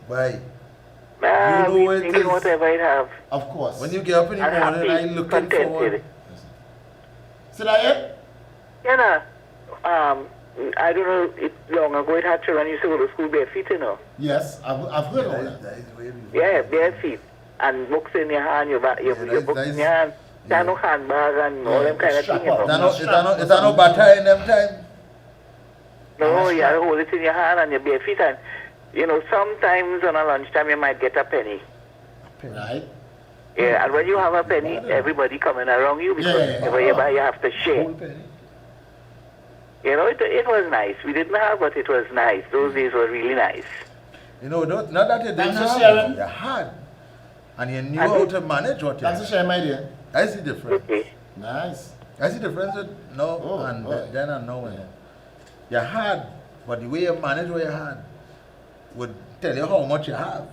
Why? Nah, You know we what it drinking is. whatever it have. Of course. When you get up in the I'm morning, I happy, looking contented. forward. See that yet? You know, I don't know, long ago it had children used to go to school bare feet, you know. Yes, I've heard all that. That is really Yeah, bare feet. And books in your hand, your that's books nice. in your hand. There no handbag and all them kind of strap thing, you up. know. Is that no butter in them time? No, you have to hold it in your hand and your bare feet. And, you know, sometimes on a lunchtime you might get a penny. Right? Yeah, and when you have a penny, everybody coming around you because Yeah. whatever you buy, you have to share. Whole penny. You know, it was nice. We didn't have, but it was nice. Those days were really nice. You know, not that you didn't Thanks for have, sharing. you had. And you knew And how it- to manage what you Thanks for had. sharing, my dear. I see the difference. Okay. Nice. I see the difference with now Oh, and oh. then and now. You had, but the way you manage what you had would tell you how much you have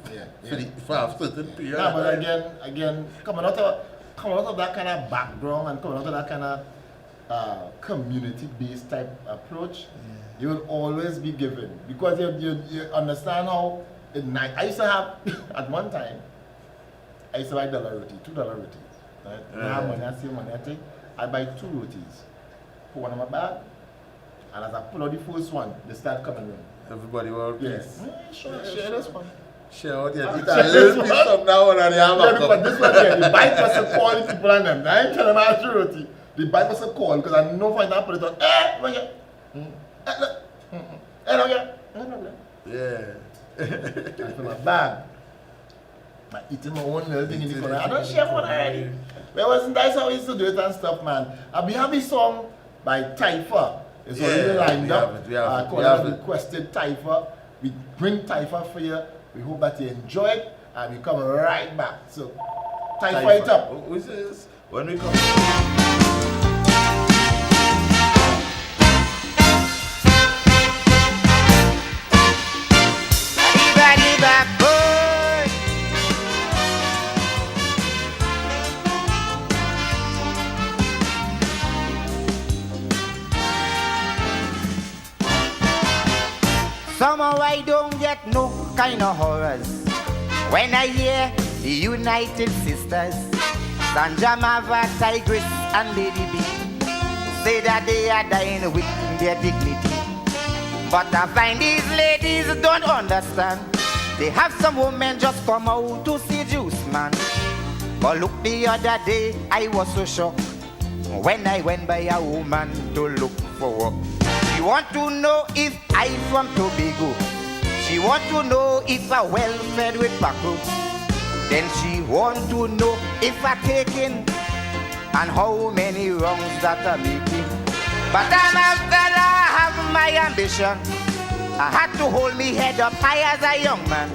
for a certain period. Yeah, of but time. again, coming out of that kind of background and coming out of that kind of community-based type approach, you will always be given because you understand how nice. I used to have at one time. I used to buy $1 roti, $2 rotis. Right? I have money, I save money. I think I buy 2 rotis, put one in my bag, and as I pull out the first one, they start coming in. Everybody will Yes. Sure, share this one. share what you Ah, eat share a little this piece one. from now on and you have Yeah, a because cup. this one here, the bike must have called the people on them. I ain't telling them how to roti. The bike must have called because I know for I put it on. Look here. Look. Look here. Yeah. I fill my bag. I eating my own little thing in the corner. I don't share one already. But wasn't that's how we used to do it and stuff, man. We have a song by Typha. It's already Yeah, lined we up. have it, we have it, Called we have it. Requested Typha. We bring Typha for you. We hope that you enjoy it and we come right back. So, Typha it up. Who is this? When we come. don't get no kind of horrors when I hear the United Sisters, Sanja Mava, Tigress, and Lady B say that they are dying with their dignity. But I find these ladies don't understand. They have some women just come out to seduce man. But look, the other day I was so shocked when I went by a woman to look for work. She want to know if I from Tobago. She want to know if I well fed with Paco. Then she want to know if I taking and how many wrongs that I'm making. But I'm a fella, have my ambition. I had to hold me head up high as a young man.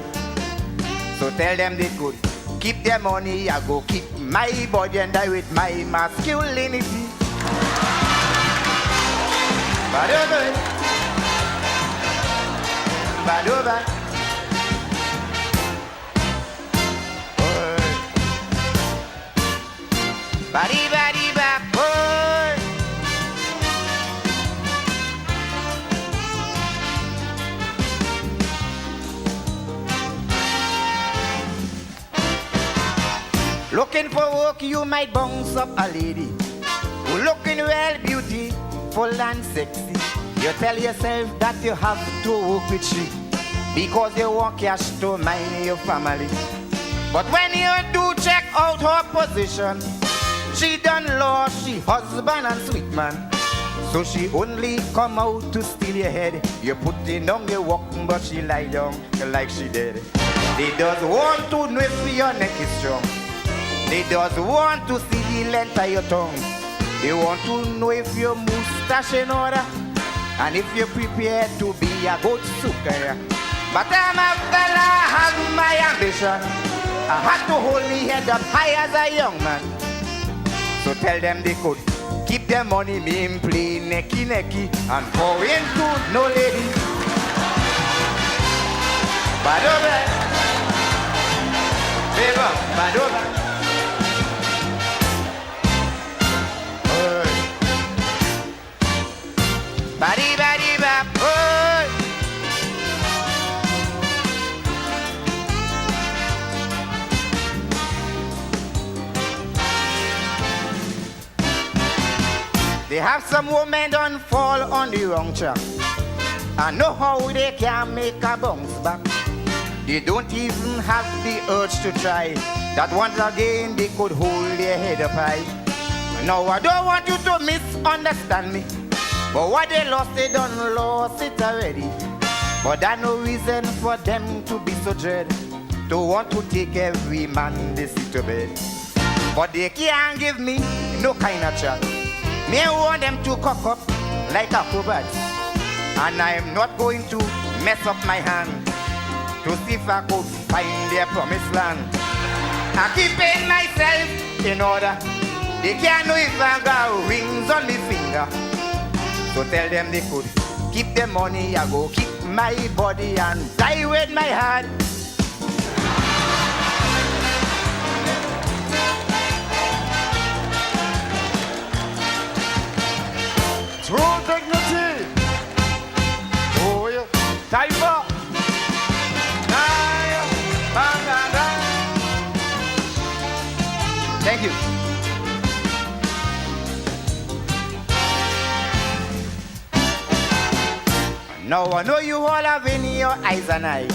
So tell them they could keep their money, I go keep my body and die with my masculinity. Badoba, badoba. Badi badi ba boy. Looking for work, you might bounce up a lady who looking well beautiful and sexy. You tell yourself that you have to work with she because you want cash to mind your family. But when you do check out her position, she done lost she husband and sweet man. So she only come out to steal your head. You put it on your walk, but she lie down like she dead. They just want to know if your neck is strong. They just want to see the length of your tongue. They want to know if your mustache in order and if you're prepared to be a good sucker. But I'm a fella, have my ambition. I had to hold me head up high as a young man. So tell them they could keep their money, me in play necky necky and go into no lady. Badoba, baby, badoba. Badi badi bap, oh. They have some women done fall on the wrong track. I know how they can make a bounce back. They don't even have the urge to try. That once again they could hold their head up high. Now I don't want you to misunderstand me. But what they lost, they done lost it already. But there's no reason for them to be so dread, to want to take every man they see to bed. But they can't give me no kind of chat. Me I want them to cock up like acrobats. And I'm not going to mess up my hand to see if I could find their promised land. I'm keeping myself in order. They can't know if I got rings on my finger. So tell them they could keep their money, I go keep my body and die with my heart. True dignity. Oh yeah. Typer. Thank you. Now I know you all have in your eyes and eyes.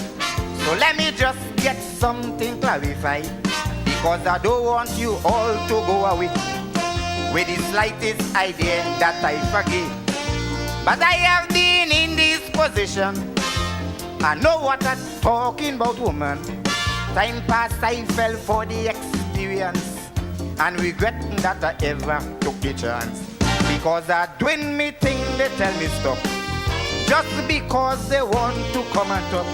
So let me just get something clarified. Because I don't want you all to go away with the slightest idea that I forget. But I have been in this position. I know what I'm talking about, woman. Time past I fell for the experience and regret that I ever took the chance. Because I doing me thing, they tell me stop. Just because they want to come and talk.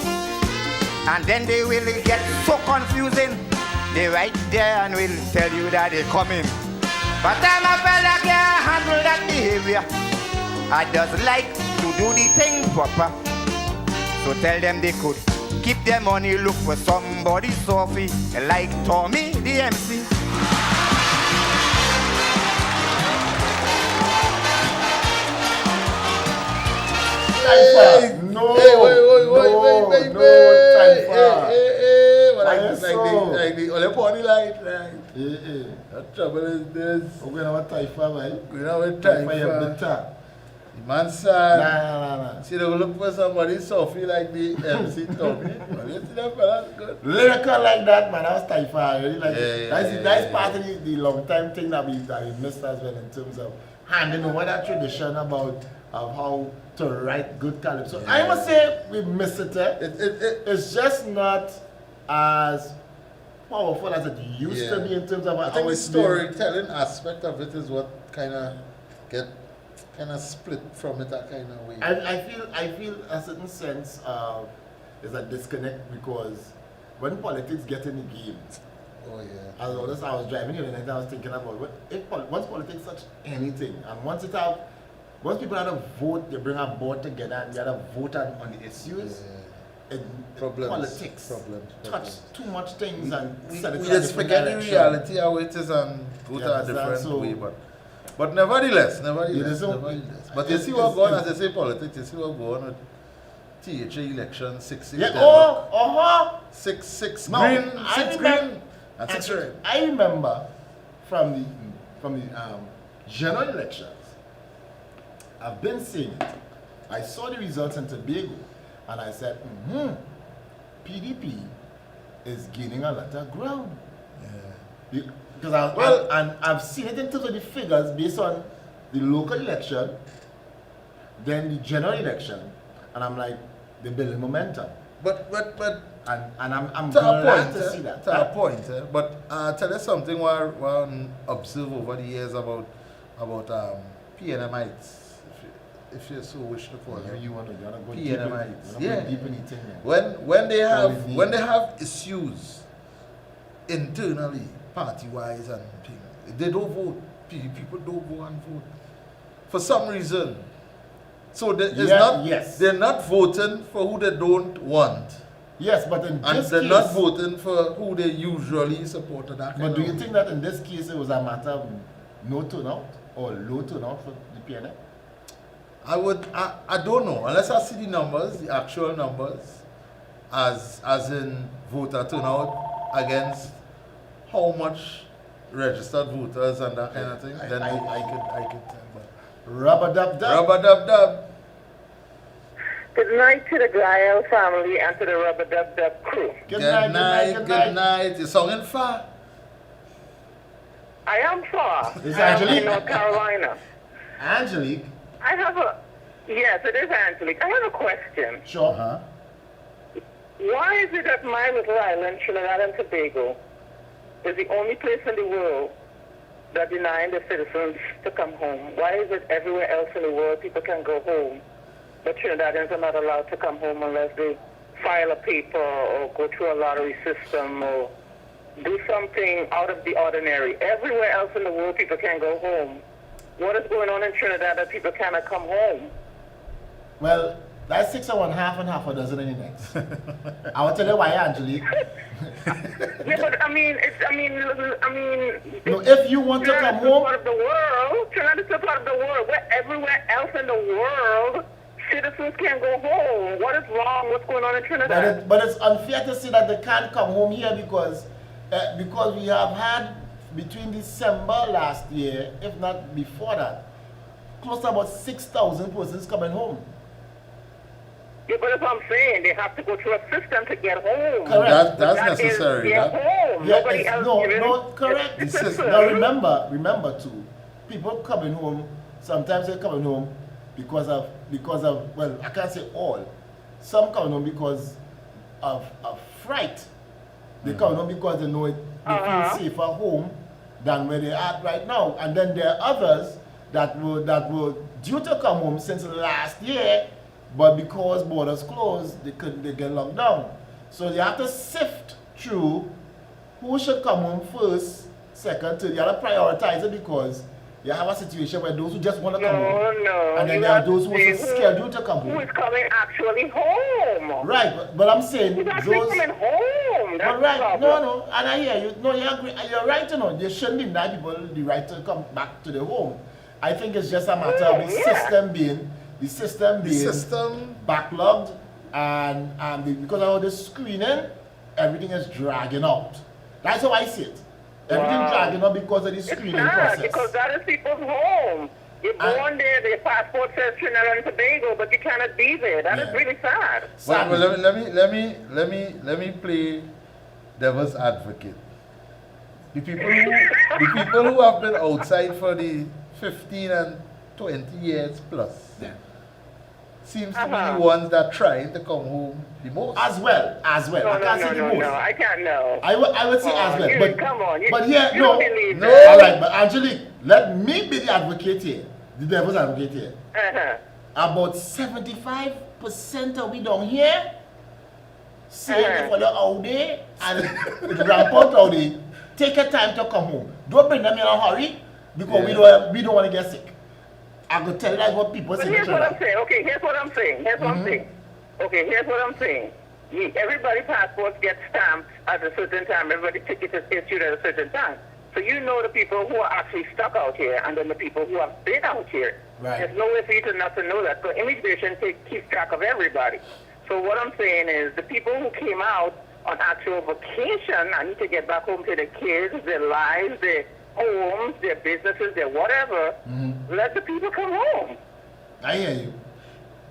And then they will get so confusing. They right there and will tell you that they're coming. But I'm a fella can't handle that behavior. I just like to do the thing proper. So tell them they could keep their money, look for somebody Sophie like Tommy the MC. Hey, no, Hey, wait, all you put on the light, right? Yeah. The trouble is this. We're going to have a Taifa, right? We don't have time Taifa for the man sad. Nah. See, they will look for somebody Sophie like the MC Tommy. But you see that fella, good. Lyrical like that, man. That was Taifa. Really like that's yeah. part of the long time thing that we missed as well in terms of handing over that tradition about how to write good calypso. So I must say we miss it. It's just not as powerful as it used to be in terms of I think the storytelling aspect of it is what kind of split from it that kind of way. I feel a certain sense of there's a disconnect because when politics get in the game, oh yeah. as always, I was driving here and I was thinking about once politics touch anything, and once people have a vote, they bring a board together and they have a vote on the issues. Politics touch too much things and we just forget the reality how it is and go to a different way. But nevertheless. But you see what going on, as they say politics, you see what going on with THA election, 6-6 deadlock. 6-6 No, green, and 6 red. I remember from the general elections, I've been seeing it. I saw the results in Tobago and I said, PDP is gaining a lot of ground. Yeah. Because I've seen it in terms of the figures based on the local election, then the general election, and I'm like, they're building momentum. But I'm to glad to see that. To a point, but I'll tell you something what I observe over the years about PNMites, if you so wish to call them. You want to go PNMites. deep in it. When they have issues internally, party-wise and things, they don't vote. People don't go and vote for some reason. So they're not voting for who they don't want. Yes, but in this they're case, not voting for who they usually support. But do you think that in this case it was a matter of no turnout or low turnout for the PNM? I don't know, unless I see the numbers, the actual numbers, as in voter turnout against how much registered voters and that kind of thing. Then I could tell. But Rubber Dub Dub. Rubber Dub Dub. Good night to the Gael family and to the Rubber Dub Dub crew. Good night. You're singing far. I am far. Is I am Angelique? in North Carolina. Angelique? Yes, it is Angelique. I have a question. Sure. Why is it that my little island, Trinidad and Tobago, is the only place in the world that denying the citizens to come home? Why is it everywhere else in the world people can go home, but Trinidadians are not allowed to come home unless they file a paper or go through a lottery system or do something out of the ordinary? Everywhere else in the world people can go home. What is going on in Trinidad that people cannot come home? Well, that's 6 of one, half and half a dozen in the next. I will tell you why, Angelique. Yeah, but No, if you want to come home, part of the world. Trinidad is a part of the world. Where everywhere else in the world, citizens can't go home. What is wrong? What's going on in Trinidad? but it's unfair to say that they can't come home here because we have had between December last year, if not before that, close to about 6,000 persons coming home. Yeah, but that's what I'm saying. They have to go through a system to get home. Correct. That's necessary. They're home. Yeah, Nobody else. no, correct. Now remember too, people coming home, sometimes they're coming home because of well, I can't say all. Some come home because of fright. They come home because they know they feel safer home than where they are right now. And then there are others that were due to come home since last year, but because borders closed, they get locked down. So you have to sift through who should come home first, second, third. You have to prioritize it because you have a situation where those who just want to come home, and then there are those who are scheduled to come home. Who is coming actually home? Right, but I'm saying who's actually coming home? That's right, no, and I hear you. No, you agree. You're right. You know, they shouldn't deny people the right to come back to their home. I think it's just a matter of the system being backlogged, and because of all the screening, everything is dragging out. That's how I see it. Everything dragging up because of the It's screening sad process. because that is people's home. You're born there, their passport says Trinidad and Tobago, but you cannot be there. That is Yeah. really sad. Well, let me play devil's advocate. The people who have been outside for the 15 and 20 years plus seems to be the ones that trying to come home the most. As well. I can't say the most. No, I can't know. I would say as well. But Come on. but here, you no. don't believe No. that. All right, but Angelique, let me be the advocate here, the devil's advocate here. Uh-huh. About 75% of we down here saying for the out there and rampant out there, take your time to come home. Don't bring them in a hurry because we don't want to get sick. I could tell you that's what people But say. here's what I'm saying. Okay, here's what I'm saying. Okay, here's what I'm saying. Everybody passports get stamped at a certain time. Everybody ticket is issued at a certain time. So you know the people who are actually stuck out here and then the people who have been out here. Right. There's no way for you to not to know that. So immigration keeps track of everybody. So what I'm saying is the people who came out on actual vacation and need to get back home to their kids, their lives, their homes, their businesses, their whatever, let the people come home. I hear you.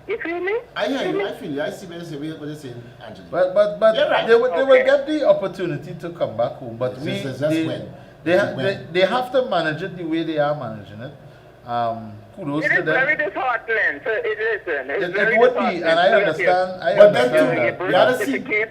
You feel me? I hear you. I feel you. I see what you're saying, Angelique. But You're right. they will get the opportunity to come back home. But they have to manage it the way they are managing it. Kudos It to is them. very disheartening. So it's very It would be, disheartening. and I understand. I But then understand too, that. you gotta see.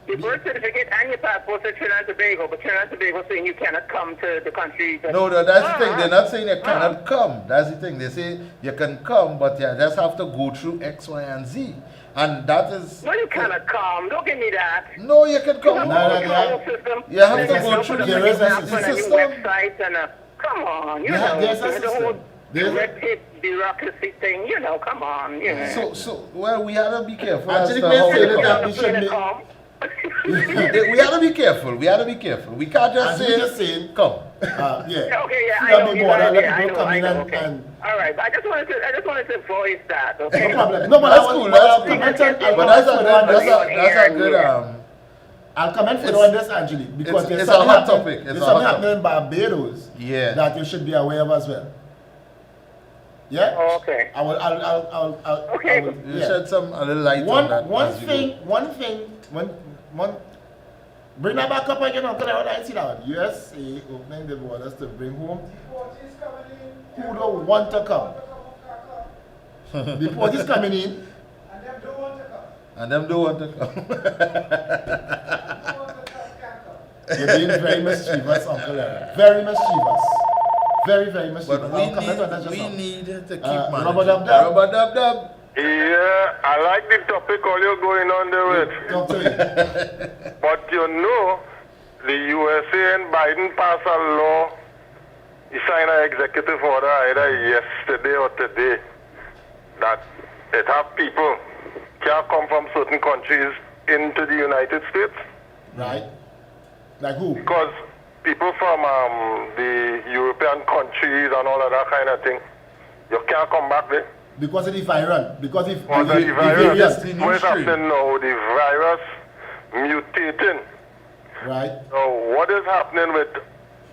Your birth certificate and your passport say Trinidad and Tobago, but Trinidad and Tobago saying you cannot come to the country. No, that's the thing. They're not saying you cannot come. That's the thing. They say you can come, but you just have to go through X, Y, and Z. And that is... No, you cannot come. Don't give me that. No, you can come. System. You have to go through the system. website and come on, you know, there's a the system. whole There's a- red tape bureaucracy thing, you know, come on, you know. Well, we have to be careful as Actually, to let's how say we that come. we should be. We have to be careful. We have to be careful. We can't just And you just say, saying, come. yeah. Okay, yeah, See, I know. let me go on, Yeah, let I people know, come I in know, and- okay. and- All right, I just wanted to voice that, okay? No problem. No, but That's I cool, will that's I'll cool. comment on- But that's a good I'll comment further on this, Angelique, because it's there's a something hot happening- topic. It's There's a something hot happening in Barbados that you should be aware of as well. Yeah? Oh, okay. I'll Okay. You shed a little light on that. One thing, bring that back up again, Uncle. I see that. USA opening the borders to bring home who don't want to come. The port is coming in. And them don't want to come. You're being very mischievous, Uncle. Very mischievous. Very, very mischievous. But we need to keep managing. Rubber Dub Dub. Rubber Dub Dub. Yeah, I like the topic all you're going on there with. Talk to me. But you know, the USA and Biden passed a law. He signed an executive order either yesterday or today that it have people can't come from certain countries into the United States. Right. Like who? Because people from the European countries and all of that kind of thing, you can't come back there. Because of the virus. Because if Because of the virus, what's happening now, the virus mutating. Right. So what is happening with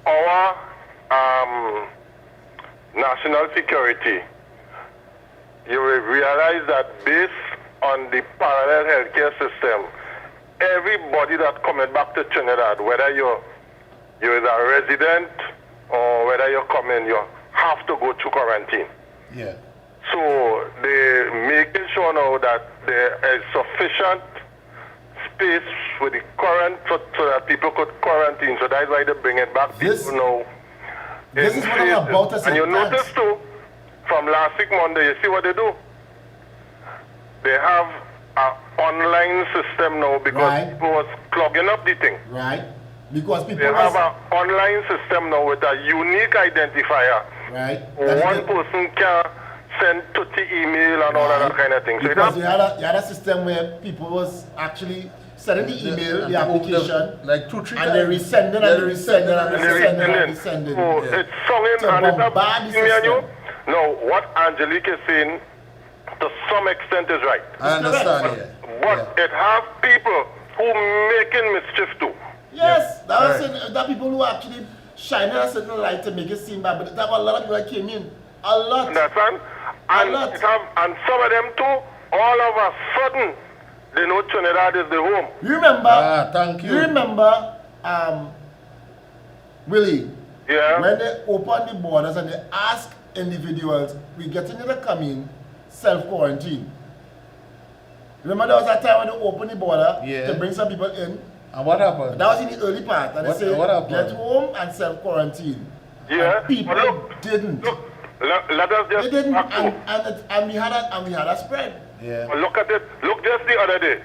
our national security? You will realize that based on the parallel healthcare system, everybody that coming back to Trinidad, whether you're a resident or whether you're coming, you have to go through quarantine. Yeah. So they're making sure now that there is sufficient space with the current so that people could quarantine. So that's why they bring it back. This know. is what I'm about to say. And you Thanks. notice too, from last week Monday, you see what they do? They have an online system now because people was clogging up the thing. Right. Because people They have an online system now with a unique identifier. Right. One person can send 30 email and all of that kind of thing. So because you had a system where people was actually sending the email, the application, like 2-3 and they resending and they resending and they resending and resending. So it's songing and it's bombard the me and you. system. Now, what Angelique is saying, to some extent, is right. I understand, yeah. But it have people who making mischief too. Yes, Yep. that was Right. saying that people who actually shining a certain light to make it seem bad, but there were a lot of people that came in. A lot. Understand? And, lot. and some of them too, all of a sudden, they know Trinidad is the home. You remember? Thank you. You remember, Willie? Yeah. When they opened the borders and they asked individuals, we getting you to come in, self-quarantine. Remember there was that time when they opened the border Yeah. to bring some people in? And what happened? That was in the early part. And What- they said, what happened? get home and self-quarantine. Yeah. And people But look, didn't. Look, let us They just didn't, back to- and we had a spread. Yeah. look at it. Look just the other day.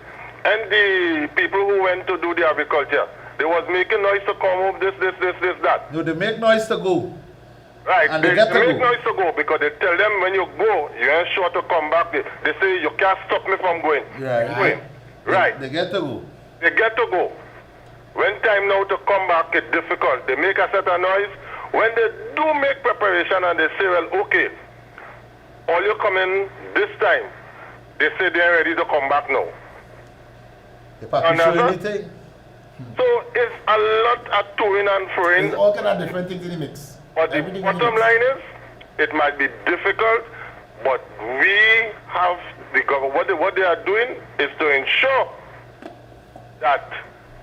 And the people who went to do the agriculture, they was making noise to come home, this, that. No, they make noise to go. Right. And they get to make go. noise to go because they tell them when you go, you ain't sure to come back. They say you can't stop me from going. Right. Going. Right. They get to go. They get to go. When time now to come back, it's difficult. They make a set of noise. When they do make preparation and they say, well, okay, all you come in this time, they say they're ready to come back now. They probably show Understand? anything. So it's a lot of toing and There's froing. all kind of different things in the mix. But the Everything in the bottom mix. line is, it might be difficult, but we have the government. What they are doing is to ensure that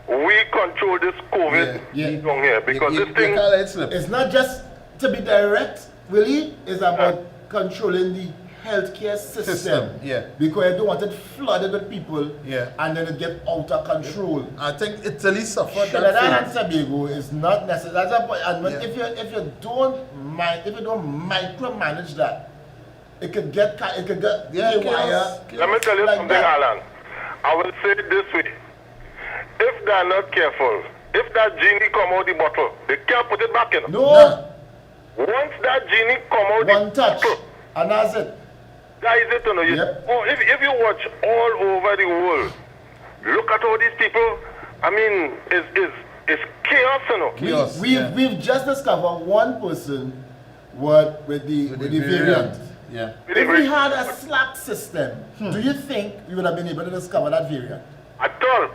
we control this COVID Yeah. down here because You this thing. can't let it slip. It's not just to be direct, really. It's about controlling the healthcare system. Yeah. Because you don't want it flooded with people. Yeah. And then it get out of control. I think Italy suffered Trinidad that and fate. Tobago is not necessary. That's a point. And when, Yeah. if you don't micromanage that, it could get Yeah, haywire. chaos. Let me tell you like something, that. Alan. I will say it this way. If they are not careful, if that genie come out the bottle, they can't put it back in. No, Once that genie come out one the touch, bottle, and that's it. that is it, you know. Yep. Oh, if you watch all over the world, look at all these people. I mean, it's chaos, you know. Chaos, We've yeah. we've just discovered one person with the variant. Yeah. If we had a Slack system, do you think we would have been able to discover that variant? At all.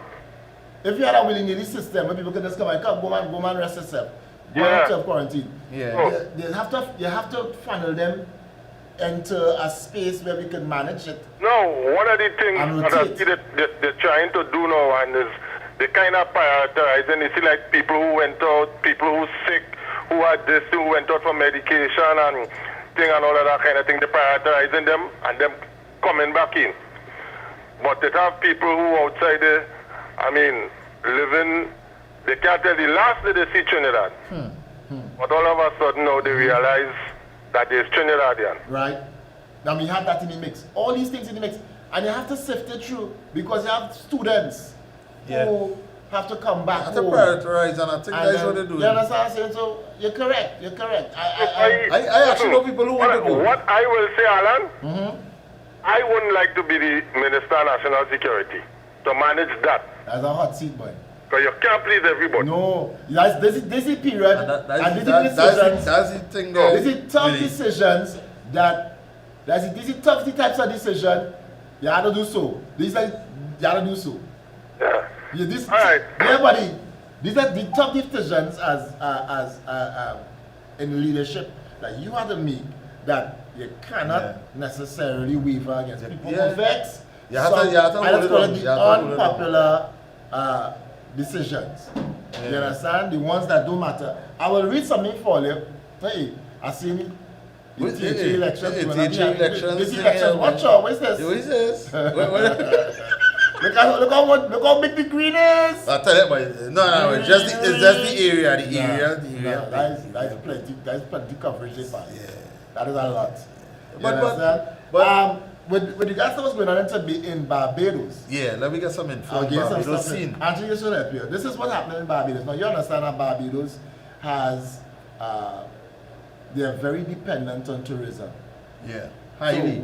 If you had a willy-nilly system where people can discover, come, go and rest yourself, go Yeah. and self-quarantine. Yeah. Oh. You have to funnel them into a space where we can manage it. No, one of the things And that I rotate. see that they're trying to do now and is they kind of prioritizing. You see, like people who went out, people who sick, who had this, who went out for medication and thing and all of that kind of thing. They're prioritizing them and them coming back in. But they have people who outside there, I mean, living, they can't tell the last day they see Trinidad. But all of a sudden now they realize that there's Trinidadian. Right? Now we have that in the mix. All these things in the mix. And you have to sift it through because you have students Yeah. who have to come back Have to home. prioritize, and I think And, that's what they're doing. You understand what I'm saying? So you're correct. I actually know people who want to go. What I will say, Alan, I wouldn't like to be the Minister of National Security to manage that. That's a hot seat, boy. Because you can't please everybody. No, this is period, And and this is decisions. that's the thing there. This is tough Really. decisions this is tough types of decision. You have to do so. You have to do so. Yeah. All right. Everybody, these are the tough decisions in leadership that you have to make that you cannot necessarily waver against. People Yeah. will vex. You have to- you have to I hold just it call on. it You the have to hold it on. unpopular decisions. You understand? The ones that don't matter. I will read something for you. Hey, I seen it. The What- THA hey, elections. hey, when THA I- elections, This yeah, election. Watch out. What's this? What is this? Look how big the green is. I tell you, but no, it's just the area, the area. That's plenty coverage they find. Yeah. That is a lot. You But- understand? With regards to what's going on in Barbados, Yeah, let me get some info. I'll get some Barbados stuff. scene. Actually, this will help you. This is what's happening in Barbados. Now, you understand that Barbados has, they're very dependent on tourism. Yeah, So highly.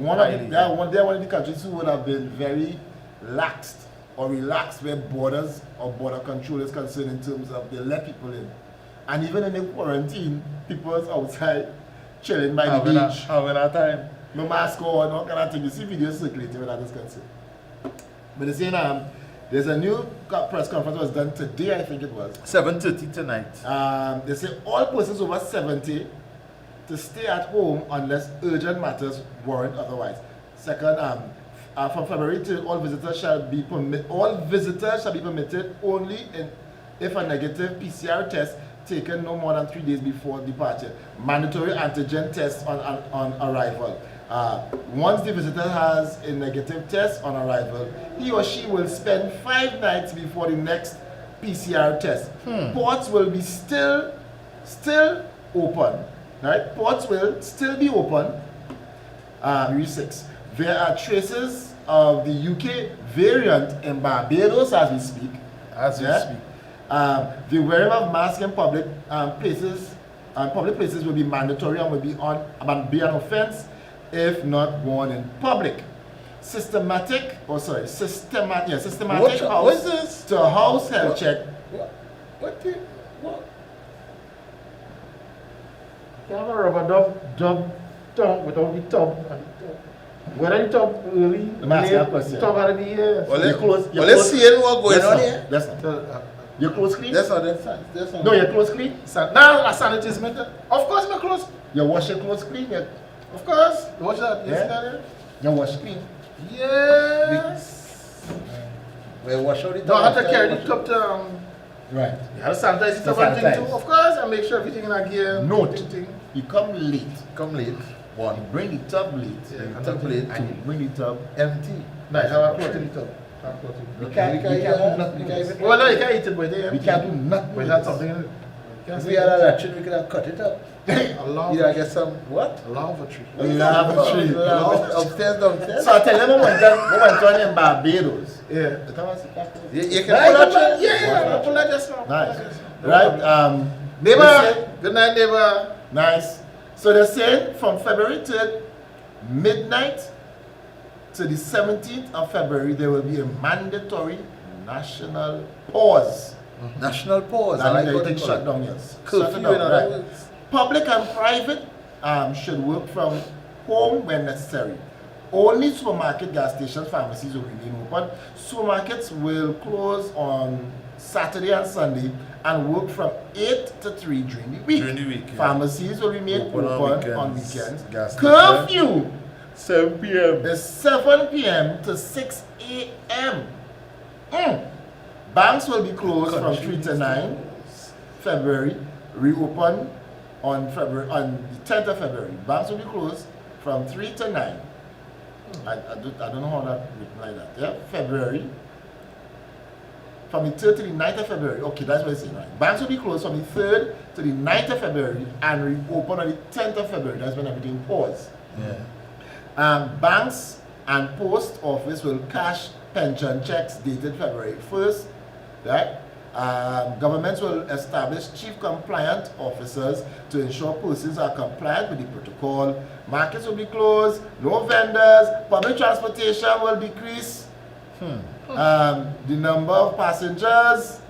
they're one of the countries who would have been very laxed or relaxed where borders or border control is concerned in terms of they let people in. And even in the quarantine, people is outside chilling by the beach. Having a time. No mask on, no kind of thing. You see videos circulating where that is concerned. But the same There's a new press conference was done today, I think it was. 7:30 tonight. They say all persons over 70 to stay at home unless urgent matters warrant otherwise. Second, from February 3rd, all visitors shall be permitted only if a negative PCR test taken no more than 3 days before departure. Mandatory antigen tests on arrival. Once the visitor has a negative test on arrival, he or she will spend 5 nights before the next PCR test. Ports will be still open. Right? Ports will still be open. Rule 6. There are traces of the UK variant in Barbados as we speak. The wearing of masks in public places will be mandatory and will be an offense if not worn in public. Systematic house to house health check. What? You have a rubber dub tongue without the tub. Whether the tub early, late, tub at the year. Let's see what's going on here. That's not. Your clothes clean? That's not. No, your clothes clean? Now a sanitized method. Of course my clothes. You wash your clothes clean? Of course. You wash that? Yeah. You wash clean? Yes. Well, wash out the tub. No, I have to carry the tub to right. You have to sanitize the tub and thing too, of course, and make sure everything in a gear. Note, you come late. One. You bring the tub late. And you bring the tub empty. Nice. Have a cloth in the tub. We can't do nothing. Well, no, you can't eat it, but we can't do nothing. But that's something in it. If we had a lecture, we could have cut it up. You gotta get some, what? A lavatory. Upstairs, downstairs. So I tell them we went on in Barbados. Yeah. You can pull that? Yeah, pull that just now. Nice. Right? Neighbor. Good night, neighbor. Nice. So they're saying from February 3rd, midnight, to the 17th of February, there will be a mandatory national pause. National pause. I like how they shut down, yes. Curfew, in other words. Public and private should work from home when necessary. Only supermarket, gas stations, pharmacies will remain open. Supermarkets will close on Saturday and Sunday and work from 8 to 3 during the week. Yeah. Pharmacies will remain open on weekends. Curfew 7 p.m. is 7 p.m. to 6 a.m. Banks will be closed from 3 to 9 February, reopen on the 10th of February. Banks will be closed from 3 to 9. I don't know how that written like that. Yeah, February. From the 3rd to the 9th of February. Okay, that's what it's saying, right? Banks will be closed from the 3rd to the 9th of February and reopen on the 10th of February. That's when everything paused. Yeah. Banks and post office will cash pension checks dated February 1st. Right? Governments will establish chief compliant officers to ensure persons are compliant with the protocol. Markets will be closed, no vendors, public transportation will decrease. The number of passengers,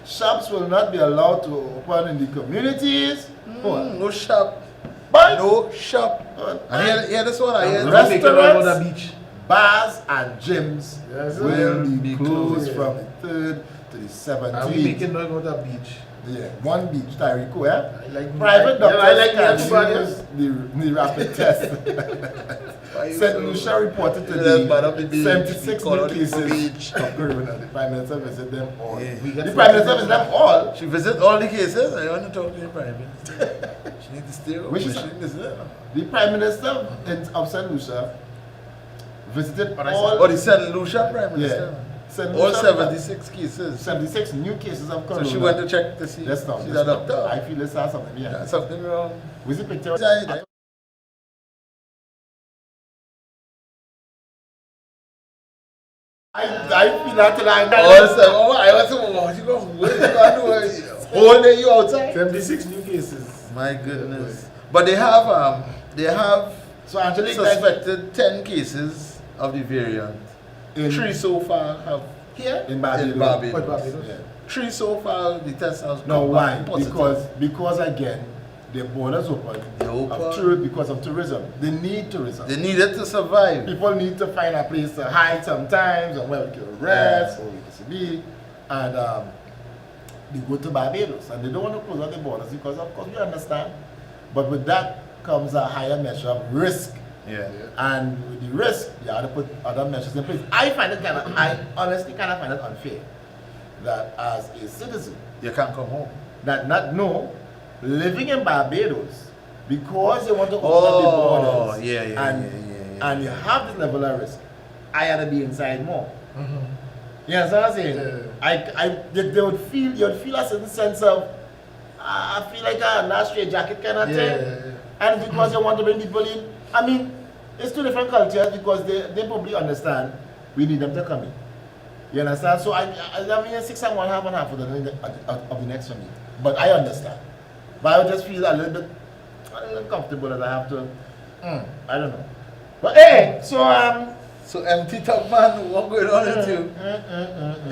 shops will not be allowed to open in the communities. No shop. But no shop. And here this one, restaurants, bars and gyms will be closed from the 3rd to the 17th. Are we making noise about that beach? Yeah, one beach, Tyrico, yeah? Private doctors can use the rapid test. St. Lucia reported today 76 new cases of corona. The Prime Minister visited them all. The Prime Minister visited them all. She visited all the cases? I want to talk to the Prime Minister. She needs to stay home. The Prime Minister of St. Lucia visited all. Oh, the St. Lucia Prime Minister? Yeah. All 76 cases. 76 new cases of corona. So she went to check to see. Yes, no. She's a doctor. I feel there's something. Yeah. Something wrong. Was it picture? I feel that line. Whole day you outside. 76 new cases. My goodness. But they have so Angelique suspected 10 cases of the variant. 3 so far have here in Barbados. Yeah. 3 so far the test has no, why? Because again, their borders open, open. because of tourism. They need tourism. They need it to survive. People need to find a place to hide sometimes, or where we can rest, or we can be, and they go to Barbados, and they don't want to close out the borders because, of course, we understand. But with that comes a higher measure of risk. Yeah. And with the risk, you have to put other measures in place. I honestly kind of find it unfair that as a citizen, you can't come home. Living in Barbados, because they want to open up the borders, and you have this level of risk, I had to be inside more. You understand what I'm saying? They would feel, you'd feel a certain sense of, I feel like a nice straight jacket kind of thing. And because you want to bring people in, I mean, it's two different cultures because they probably understand we need them to come in. You understand? So I mean, 6 and 1/2 and half of the next for me. But I understand. But I would just feel a little bit uncomfortable that I have to, I don't know. But hey, so empty top man, what going on with you?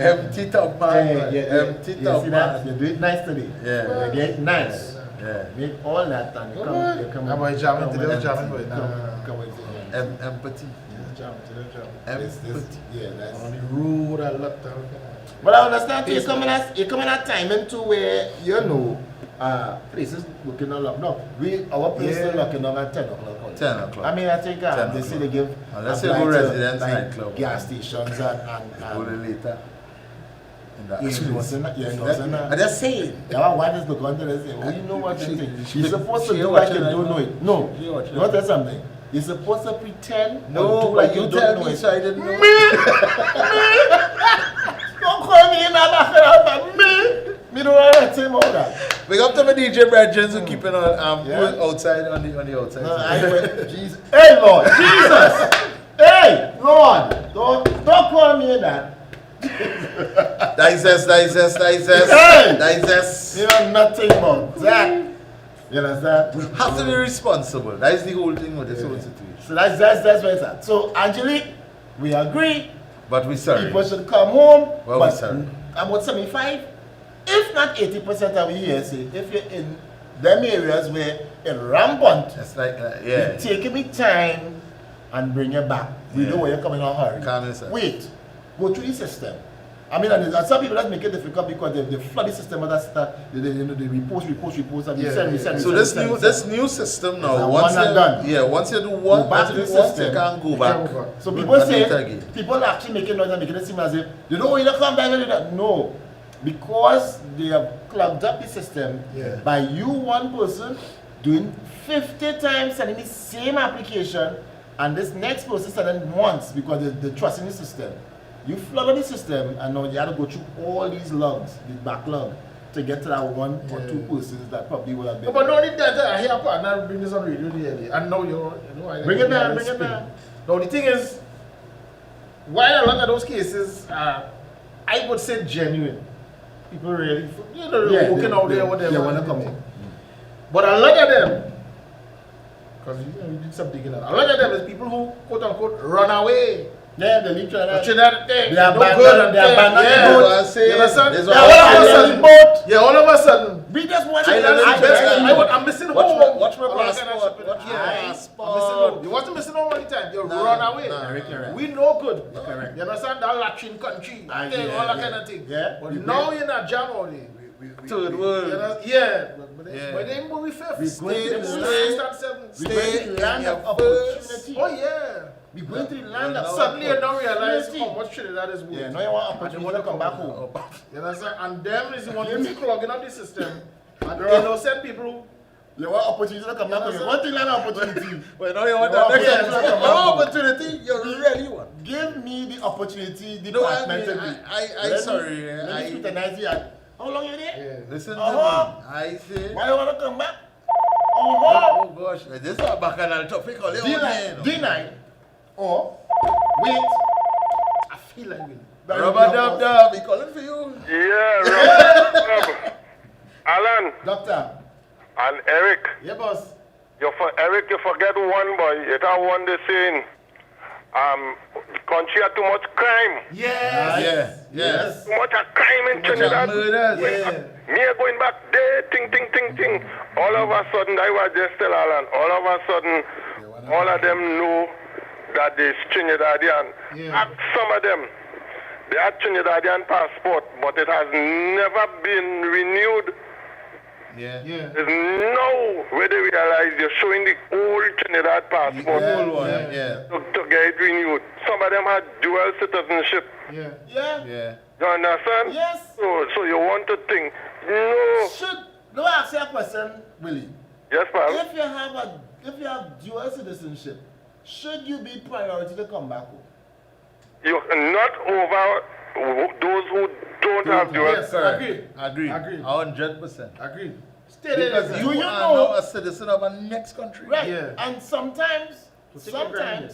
Empty top man, empty top see man. That? You do it nice today. Yeah. You get it nice. Yeah. Make all that and you come. How about jamming today? Jamming with empathy. Empathy. Yeah, that's on the road. I love that. But I understand you coming at time into where places looking on lockdown. Our place is locking down at 10 o'clock. 10 o'clock. I mean, I think they say they give. Let's say go residence like nightclub. Gas stations and go later. I just say it. Why does look on this? Well, you know what you're saying. You're supposed to do like you don't know it. No. You want to tell something? You're supposed to pretend. No, do like you tell don't know me it. so I didn't know. Don't call me in that. Me don't want to tell all that. Big up to my DJ Bradgens who keeping on outside on the outside. No, Jesus. Hey Lord, Jesus. Hey Lord, don't call me in that. Digest. You know nothing about that. You understand? We have to be responsible. That is the whole thing with this whole situation. So that's where it's at. So Angelique, we agree. But we sorry. People should come home. Well, but we sorry. About 75, if not 80% of you here say, if you're in them areas where it's rampant, it's like you take me time and bring it back. We know where you're coming on hurry. Wait, go through the system. I mean, and some people that make it difficult because they flood the system of that stuff. They repost, and send. So this new system now, once you do one, back to the system, you can't go back. So people say, people actually making noise and making it seem as if you know when you come back. No, because they have clogged up the system by you one person doing 50 times sending the same application, and this next person sending once because they trust in the system. You flooded the system, and now you have to go through all these logs, the backlog, to get to that one or two persons that probably would have been. But no need that. I hear and I bring this on radio the other day, and now bring it down. Now the thing is, while a lot of those cases are, I would say genuine. People really, walking out there, whatever. They want to come in. But a lot of them, because we did some digging out, a lot of them is people who quote unquote run away. Yeah, they leave Trinidad. They are abandoned the boat. Yeah, all of a sudden. We just want I'm missing home. Watch my passport. Passport. You wasn't missing home all the time. You run away. We know good. You understand? That Latin country, all that kind of thing. Yeah. But now you're not jam all day. Third world. Yeah. But then we fifth. We're going to the land of opportunity. Oh yeah. We're going to the land of suddenly you don't realize how much Trinidad is worth. Yeah, now you want opportunity to come back home. You understand? And them is the one who's clogging up the system. And innocent people. You want opportunity to come back home. One thing land of opportunity. But now you want that opportunity. You really want. Give me the opportunity, departmentally. I sorry. Let me scrutinize you. How long you there? Yeah. Listen to me. I say. Why you want to come back? Oh gosh, this is a bacchanal topic. Deny. Or wait. I feel like we. Rubber Dub Dub, he calling for you. Yeah, Rubber Dub. Alan. Doctor. And Eric. Yeah, boss. Eric, you forget one boy. You have one the saying. the country had too much crime. Yes. Too much of crime in Trinidad. Me going back there, ting. All of a sudden, I was just tell Alan, all of a sudden, all of them know that they're Trinidadian. And some of them, they had Trinidadian passport, but it has never been renewed. There's no way they realize you're showing the old Trinidad passport to get it renewed. Some of them had dual citizenship. You understand? Yes. So you want to think, no. Let me ask you a question, Willie. Yes, pal. If you have dual citizenship, should you be priority to come back home? You're not over those who don't have dual. Yes, agree. 100%. Agreed. Because you are now a citizen of a next country. Right. And sometimes, and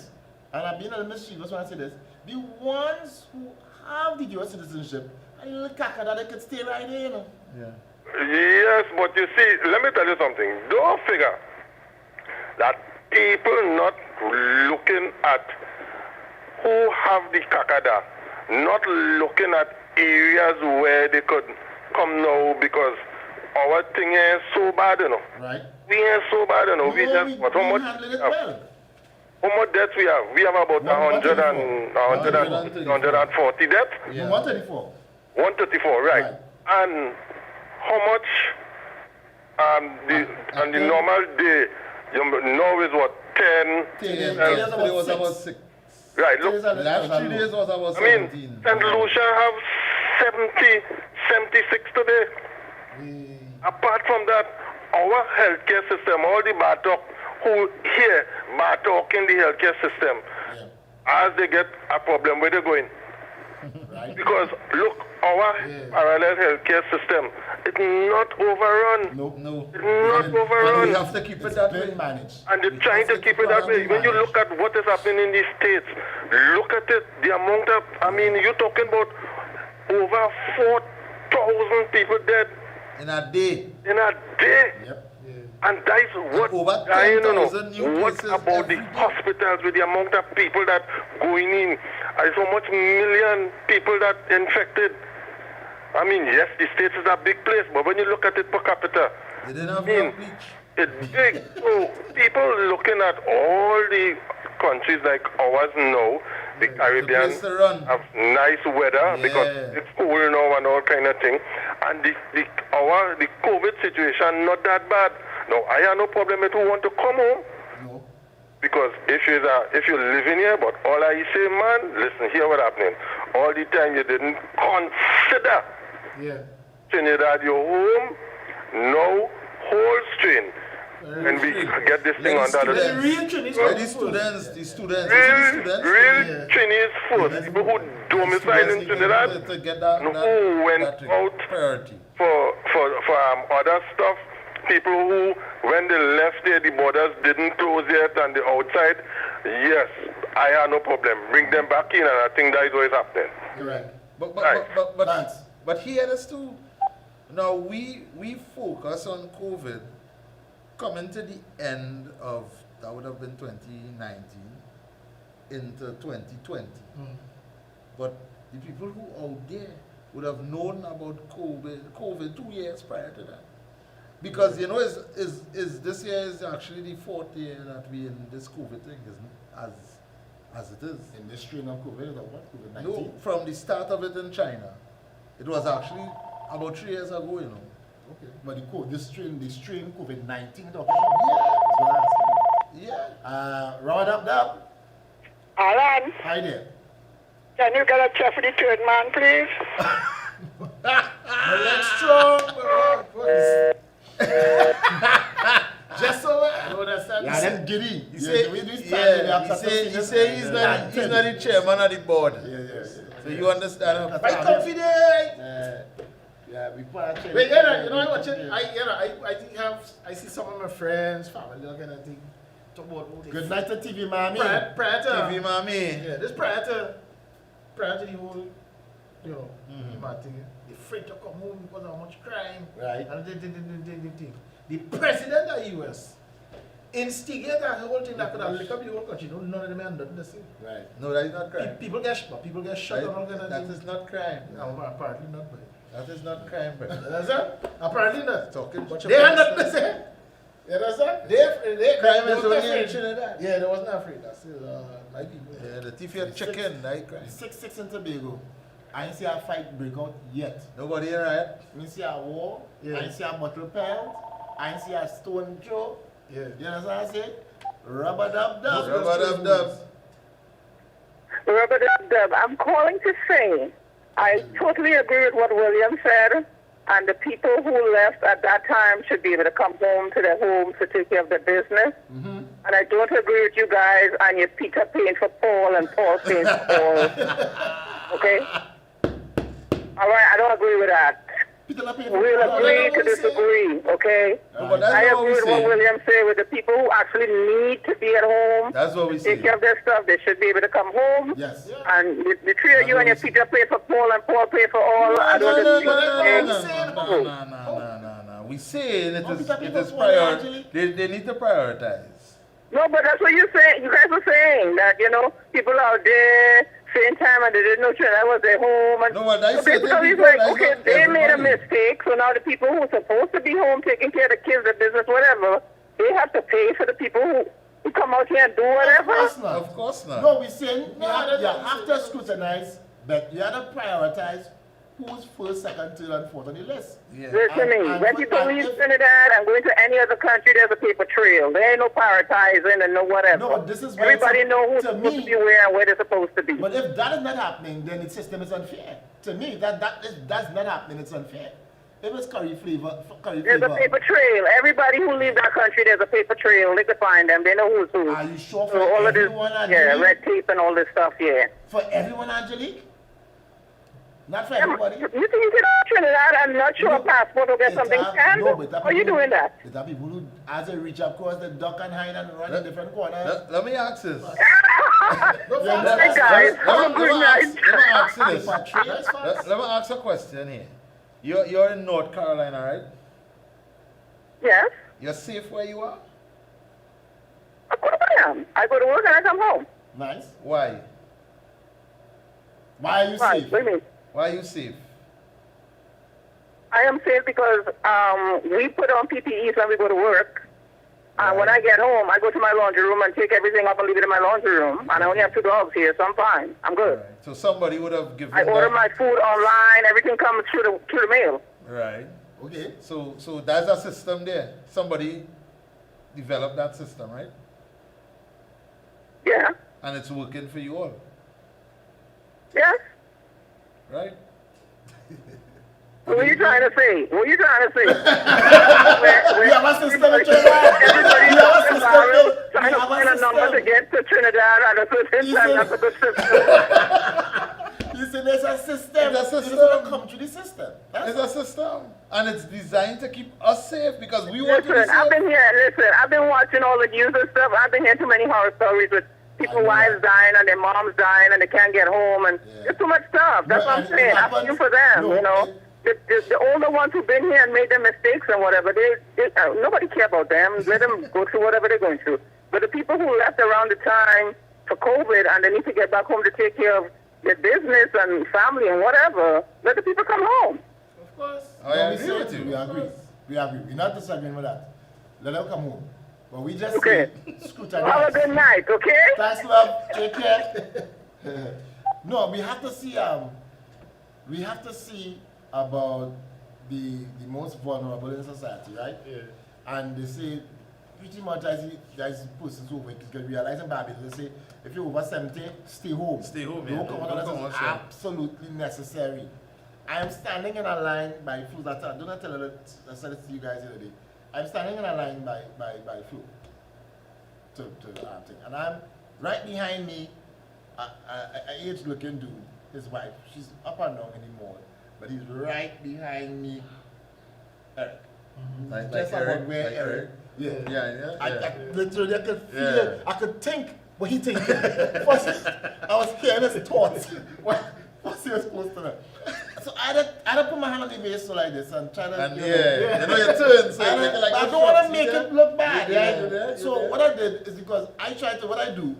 I've been a little mischievous when I say this, the ones who have the dual citizenship, and you little caca that they could stay right there, you know. Yes, but you see, let me tell you something. Don't figure that people not looking at who have the kakada, not looking at areas where they could come now because our thing is so bad, you know. Right. We ain't so bad, you know. We just, but how much deaths we have? We have about 140 deaths. 134. 134, right. And how much on the normal day, you know, is what, 10? 10 was about 6. Right, look. Last 3 days was about 17. St. Lucia have 76 today. Apart from that, our healthcare system, all the Batok who here, Batok in the healthcare system, as they get a problem, where they're going. Because look, our parallel healthcare system, it's not overrun. No. It's not overrun. And we have to keep it that way. And they're trying to keep it that way. When you look at what is happening in these states, look at it, the amount of, you're talking about over 4,000 people dead. In a day. And that's what I don't know. What about the hospitals with the amount of people that going in? And so much million people that infected. Yes, the States is a big place, but when you look at it per capita, they didn't have bleach. It's big. So people looking at all the countries like ours now, the Caribbean have nice weather because it's cool now and all kind of thing. And the COVID situation not that bad. No, I have no problem with who want to come home. No. Because if you live in here, but all I say, man, listen, hear what happening. All the time you didn't consider Trinidad your home, no whole strain. And we get this thing under the real Chinese first, people who domicile in Trinidad, who went out for other stuff, people who, when they left there, the borders didn't close yet and the outside, yes, I have no problem. Bring them back in, and I think that is what is happening. Correct. But here is too. Now we focus on COVID coming to the end of, that would have been 2019 into 2020. But the people who out there would have known about COVID 2 years prior to that. Because is this year is actually the 4th year that we in this COVID thing, isn't it? As it is. In this strain of COVID or what? COVID-19? No, from the start of it in China. It was actually about 3 years ago, you know. Okay. But this strain COVID-19 Round up, Dub. Alan. Hi there. Can you get a chair for the third man, please? Let's strong. Just so I don't understand. Yeah, that's giddy. He say he's not the chairman of the board. So you understand? Right confident. Wait, you know what? I see some of my friends, family, that kind of thing. Talk about good night to TV mommy. TV mommy. Yeah, this prior to the whole, mad thing. They're afraid to come home because of how much crime. Right. And the president of the US instigate that whole thing that could have licked up the whole country. None of them had nothing to say. Right. No, that is not crime. People get shot Right? and all kind of That things. is not crime. No, apparently not. But That is not crime, bro. you understand? Apparently not. Talking about They had nothing to say. You understand? They crime is wasn't only afraid. in Trinidad. Yeah, they wasn't afraid. That's my people. Yeah, the thief had chicken, that crime. 6-6 in Tobago. I ain't see a fight break out yet. Nobody in riot. I ain't see a war. Yeah. I ain't see a bottle pelt. I ain't see a stone throw. Yeah. You understand what I say? Rubber dub dub. Rubber dub dub. Rubber Dub Dub, I'm calling to say I totally agree with what William said, and the people who left at that time should be able to come home to their homes to take care of their business. And I don't agree with you guys on your Peter paying for Paul and Paul paying for Paul. Okay? All right, I don't agree with that. Peter not paying for We'll Paul. agree to disagree, okay? No, but that's I not what agree we with what say. William said with the people who actually need to be at home. That's what we Take say. care of their stuff. They should be able to come home. Yes. And the three of you and your Peter pay for Paul and Paul pay for all. I don't No, agree. no. We say it Oh, is Peter people priority. want actually- They need to prioritize. No, but that's what you're saying. You guys were saying that, people out there same time and they didn't know Trinidad was their home. And No, but I so said basically they it's like, people, okay, that's they not made a everybody. mistake, so now the people who are supposed to be home taking care of the kids, the business, whatever, they have to pay for the people who come out here and do Of whatever. course not. Of course not. No, we're saying you have to scrutinize, but you have to prioritize who's first, second, third, and fourth on the list. Yeah. Listen to me. And When for- people and leave if- Trinidad and go into any other country, there's a paper trail. There ain't no prioritizing and no whatever. No, but this is where Everybody it's- know who's to supposed me- to be where and where they're supposed to be. But if that is not happening, then the system is unfair. To me, that's not happening. It's unfair. If it's curry flavor, There's a paper trail. Everybody who leaves that country, there's a paper trail. They can find them. They know who's who. Are you sure for So all of this, everyone, yeah, Angelique? red tape and all this stuff, yeah. For everyone, Angelique? Not for everybody. You think you can go to Trinidad and not show a passport or get It something have- scanned? no, but that How are you people- doing that? It have people who, as they reach across the duck and hide and run in different corners. Let me ask this. Hey guys, have a good night. Let me ask you this. Paper trails, folks. Let me ask a question here. You're in North Carolina, right? Yes, You're safe where you are? of course I am. I go to work and I come home. Nice. Why? Why are you Right, safe? what do you mean? Why are you safe? I am safe because we put on PPEs when we go to work. When I get home, I go to my laundry room and take everything up and leave it in my laundry room. And I only have 2 dogs here, so I'm fine. I'm good. Right. So somebody would have given I order that- my food online. Everything comes through the mail. Right. Okay. So there's a system there. Somebody developed that system, right? Yeah. And it's working for you all, Yes. right? What are you trying to say? What are you trying to say? You have a system in Trinidad. Everybody You have a knows system. trying You to have find a a number to system. get to Trinidad at a certain You time. see- That's a good system. You see, there's a system. There's a You system. just gotta come through the system. That's It's a system, and it's designed to keep us safe because we want to be Listen, I've safe. been here. Listen, I've been watching all the news and stuff. I've been hearing too many horror stories with people, wives dying and their moms dying and they can't get home and there's too much stuff. That's No, what I'm and it saying. I happens- feel for them, no, you know. it- The older ones who've been here and made their mistakes and whatever, nobody care about them. Let them go through whatever they're going through. But the people who left around the time for COVID and they need to get back home to take care of their business and family and whatever, let the people come home. Of course. I No, we agree say with it. you. We agree. We agree. We're not disagreeing with that. Let them come home. But we just Okay. say, scrutinize. Have a good night, okay? Thanks, love. Take care. No, we have to see. We have to see about the most vulnerable in society, right? Yeah. And they say pretty much as persons who can realize in Barbados, they say if you're over 70, stay home. Stay home, Don't yeah. come Don't out unless come it's outside. absolutely necessary. I am standing in a line by Flu. That I don't tell it. I said it to you guys the other day. I'm standing in a line by Flu to thing, and I'm right behind me. A age-looking dude, his wife. She's up and down anymore, but he's right behind me. Eric. Like Just Eric, about where like Eric. Yeah. Yeah. I literally I could feel Yeah. it. I could think what he thinking. First, I was hearing his thoughts. What's he was supposed to know? So I had to put my hand on the waist so like this and try to, And you you know your turn, so I you make it like don't a want shot, to make see it that? look bad, Yeah, right? you there, So you there. what I did is because I try to, what I do,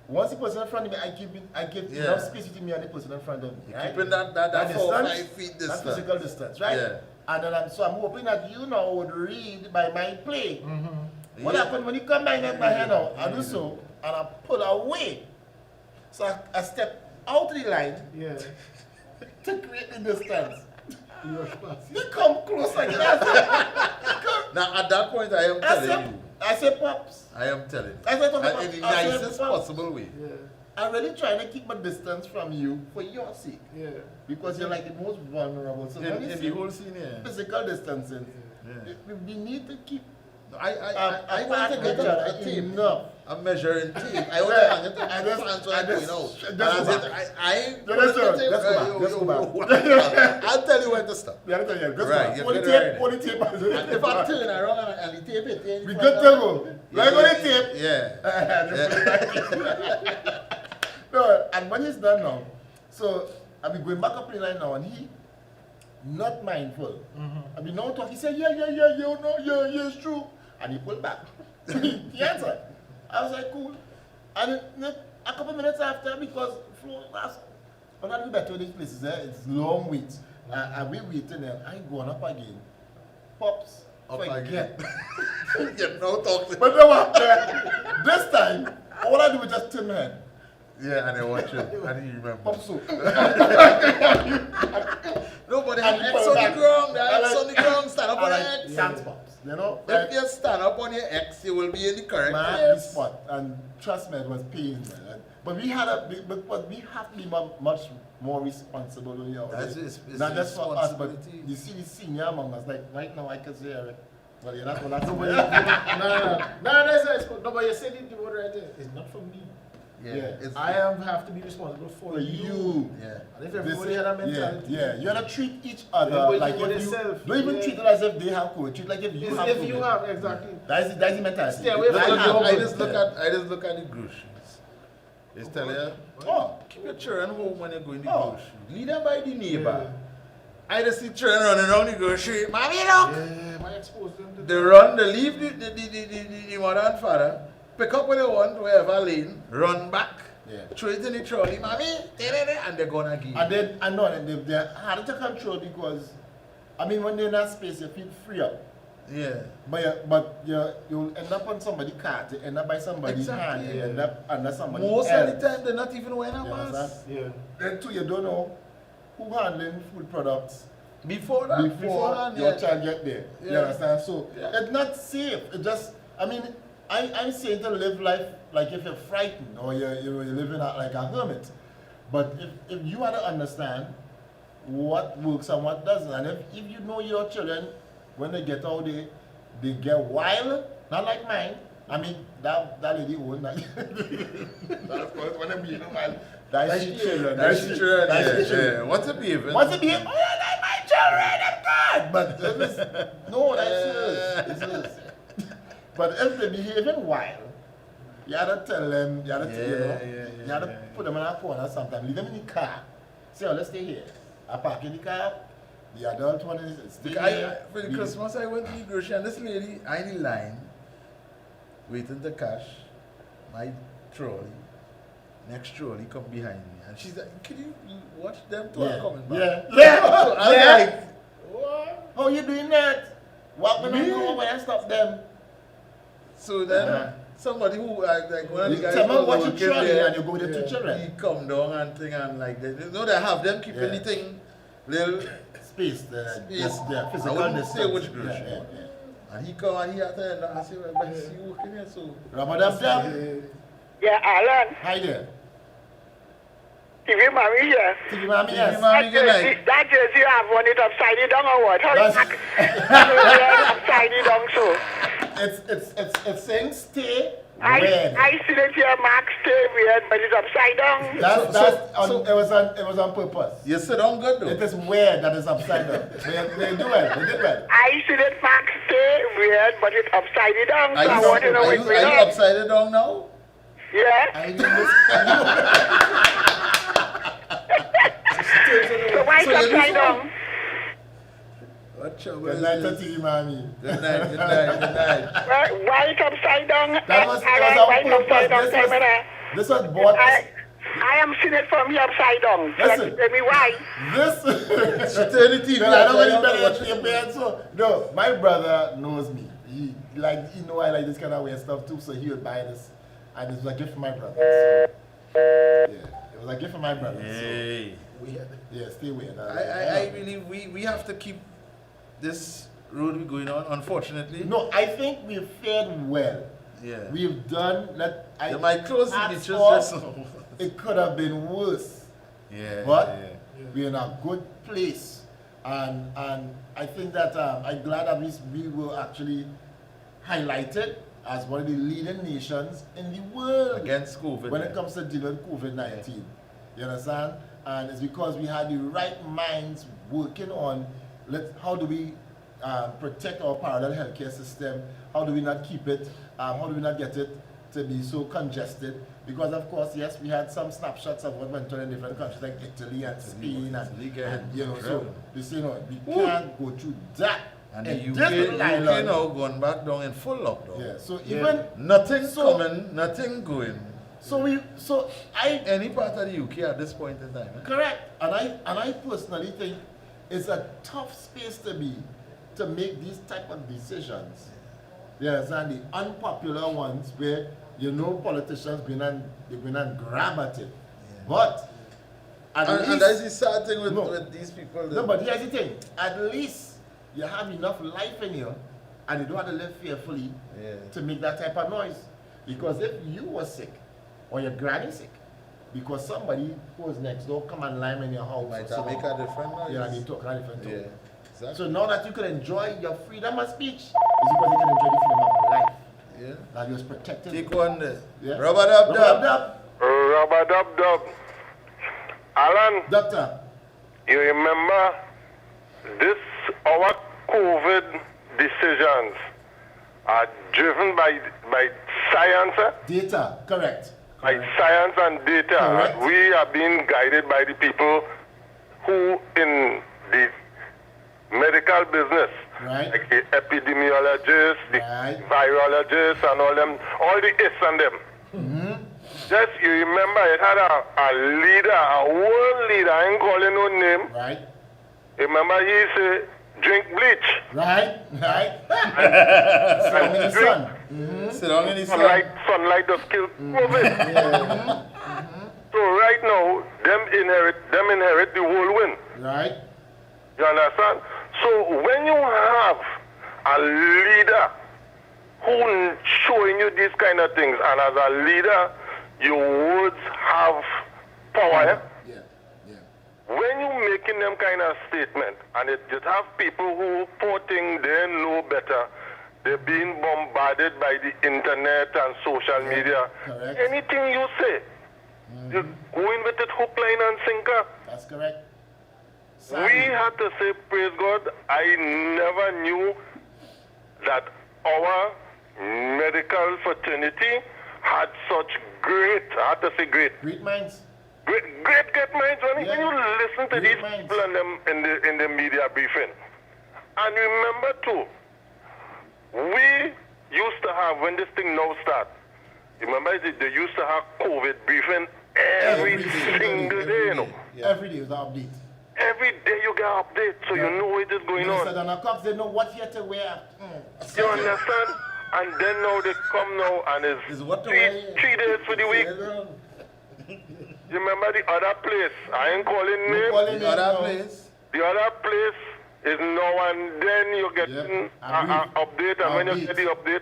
once the person in front of me, I give Yeah. enough space between me and the person in front of me, right? Keeping that 4 or 5 feet That's distance. physical distance, right? Yeah. And then I'm hoping that you now would read by my play. What Yeah. happened when you come back my hand out, I do so, and I pull away. So I step out the line Yeah. to create the distance. You come closer again. Now at that point I am telling you. I say, Pops, I am telling you. I said, And in the I said, nicest Pops, possible way. I'm really trying to keep my distance from you for your sake. Yeah. Because you're like the most vulnerable. So when In you the see whole scene, yeah. physical distancing, Yeah. we need to keep I want to get a tape. enough. I'm measuring tape. I want to hang it I up just- and so I I'm just- going out. just And go I said, back. I ain't No, putting let's the go- tape. let's go Right, back, let's go back. I'll tell you when to stop. Yeah, just Right, you pull the get it tape, pull the tape. And if I turn around and the tape it in We front good of- to go. Like on the tape. Yeah. No, and when he's done now, so I'll be going back up in the line now, and he not mindful. I'll be now talking. He said, yeah, it's true. And he pulled back. He answered. I was like, cool. And then a couple minutes after, because when I do that to these places, it's long waits. And we waiting there. I going up again. Pops, Up forget. again. You know, talk to But no, what? This time, all I do is just turn my head. Yeah, and I watch it. I didn't remember. Pop so. Nobody And has you X put on it the back. ground. And X on the ground. Stand up on the X. Sans pops, you know? If you stand up on your X, you will be in the correct My happy place. spot, and trust me, it was pain, man. But we have to be much more responsible on your It's not just for us, but responsibility. you see the senior among us. Like right now, I can say, well, you're not going to. No, but you said the word right there. It's not for me. Yeah. It's, I have to be responsible for For you. yeah. And if everybody had that mentality, Yeah, you gotta treat each other Everybody like for if you themselves. don't even Yeah. treat it as if they have COVID. Treat like if you it's have if COVID. you have, exactly. That's the mentality. Stay away from I the just look at the groceries. It's tell you, keep your children home when you're going to the Oh. grocery. Lead them by the neighbor. I just see children running around the grocery. Mommy, look! Yeah, might expose them to They run, they leave the mother and father, pick up what they want, wherever lane, run back, throw it in the trolley, mommy, and they're gonna give. And then I know that they're hard to control because, I mean, when they're in that space, you feel free up. Yeah. But you'll end up on somebody's cart, you end up by somebody's hand, you end up under somebody's Most else. of the time, they're not even wearing a You mask. understand? Yeah. Then too, you don't know who handling food products Before that, before beforehand, your yeah. child get there. You Yeah. understand? So Yeah. it's not safe. It just, I mean, I'm saying to live life like if you're frightened or you're living out like a hermit. But if you want to understand what works and what doesn't, and if you know your children, when they get out there, they get wild, not like mine. I mean, that lady won't. That of course, when I'm being wild, that's the children. That's the children, That's the yeah, children. yeah. What's a behavior? Once it be, oh, that's my children, I'm good. But no, that's yours. But if they're behaving wild, you gotta tell them, you gotta, you gotta put them in a corner sometimes, leave them in the car. Say, oh, let's stay here. I park in the car, the adult one is stay here. For the Christmas, I went to the grocery and this lady, I in the line, waiting to cash my trolley. Next trolley come behind me. And she's like, can you watch them two are coming back? Yeah. I was like, What? How you doing that? What when I go over and stop them? so then somebody who like one of the guys Tell me who what was you working trolley there, and you go with the two children. he come down and thing and like they have them keeping the thing little Space, the I physical wouldn't say distance. which grocery. And he come and he had to end up and say, well, but see you working here, so Ramadan. Yeah, Alan. Hi there. TV Mommy here. TV Mommy, yes. That jersey you have on it upside it down or what? How That's- it's upside it down so? It's saying stay I red. see that your mark stay weird, but it's upside down. It was on purpose. you sit down good though. It is weird that it's upside down. They do well. They did well. I see that mark stay weird, but it's upside it down. So I want to know are what's you going on. upside down now? Yeah. I did this. So why Why is upside down? What trouble Good is night to this? you, mommy. Good night, good night, good night. Why is upside down? That was Why is on upside down? purpose. This was bought. I am seeing it from the upside down. So Listen. tell me why. This. She turned the TV No, I don't off, really I don't better watch than your parents. So no, my brother knows me. He know I like this kind of weird stuff too. So he would buy this, and it was a gift for my brother. So, yeah, it was a gift for my brother. Hey. Weird. So, yeah, stay weird. I believe we have to keep this road going on, unfortunately. No, I think we've fared well. Yeah. We've done that. They might close the at beaches all, just now. It could have been worse. Yeah. But yeah. we're in a good place. And I think that I'm glad that we were actually highlighted as one of the leading nations in the world Against COVID. when it comes to dealing with COVID-19. You understand? And it's because we had the right minds working on how do we protect our parallel healthcare system, how do we not keep it, how do we not get it to be so congested. Because of course, yes, we had some snapshots of what went on in different countries like Italy and Spain and you know, so they say no, we can't go through that. And in the this UK, little UK island. now gone back down in full lockdown. Yeah, so even Nothing so- coming, nothing going. so I Any part of the UK at this point in time. Eh? correct, and I personally think it's a tough space to be to make these type of decisions. Yes, and the unpopular ones where you know politicians been and grab at it, but at least And that's the sad thing with, No. with these people. no. But here's the thing: at least you have enough life in you, and you don't have to live fearfully Yeah. to make that type of noise. Because if you were sick or your granny sick, because somebody who was next door come and lime in your house, Might or have make something, a different noise. yeah, and you talk a different Yeah. tone. Exactly. So now that you can enjoy your freedom of speech, is because you can enjoy the freedom of life. Yeah. That was protected. Take one there. Yeah. Rubber dub Rub, dub. dub. Rubber dub dub. Alan, Doctor. you remember this, our COVID decisions are driven by science, Data, correct. by science and data. Correct. We are being guided by the people who in the medical business, Right. like the epidemiologists, the Right. virologists, and all the is and them. Just you remember, it had a leader, a world leader. I ain't calling no name. Right. Remember, he said, drink bleach. Right. Right. Sun in the sun. Sit down in the sun. Sunlight does kill COVID. So right now, them inherit the whirlwind. Right. You understand? So when you have a leader who showing you these kind of things, and as a leader, your words have power. Yeah. Yeah. When you making them kind of statement, and it just have people who poor thing they know better, they're being bombarded by the internet and social media. correct. Anything you say, you go in with it hook, line, and sinker. That's correct. We had to say, praise God, I never knew that our medical fraternity had such great, I had to say great minds. Great minds. When Yeah. you listen to Great these minds. people and them in the media briefing. And remember too, we used to have, when this thing now start, remember they used to have COVID briefing every single day, you know. Yeah. Every day was an update. Every day you get updates, so you know what is going Minister on. Donna Cox, they know what here to wear. You understand? And then now they come now and it's Is what the three way- days for the week. You remember the other place? I ain't calling name. The other place. The other place is now and then you get Yep. an update, and when you get the update,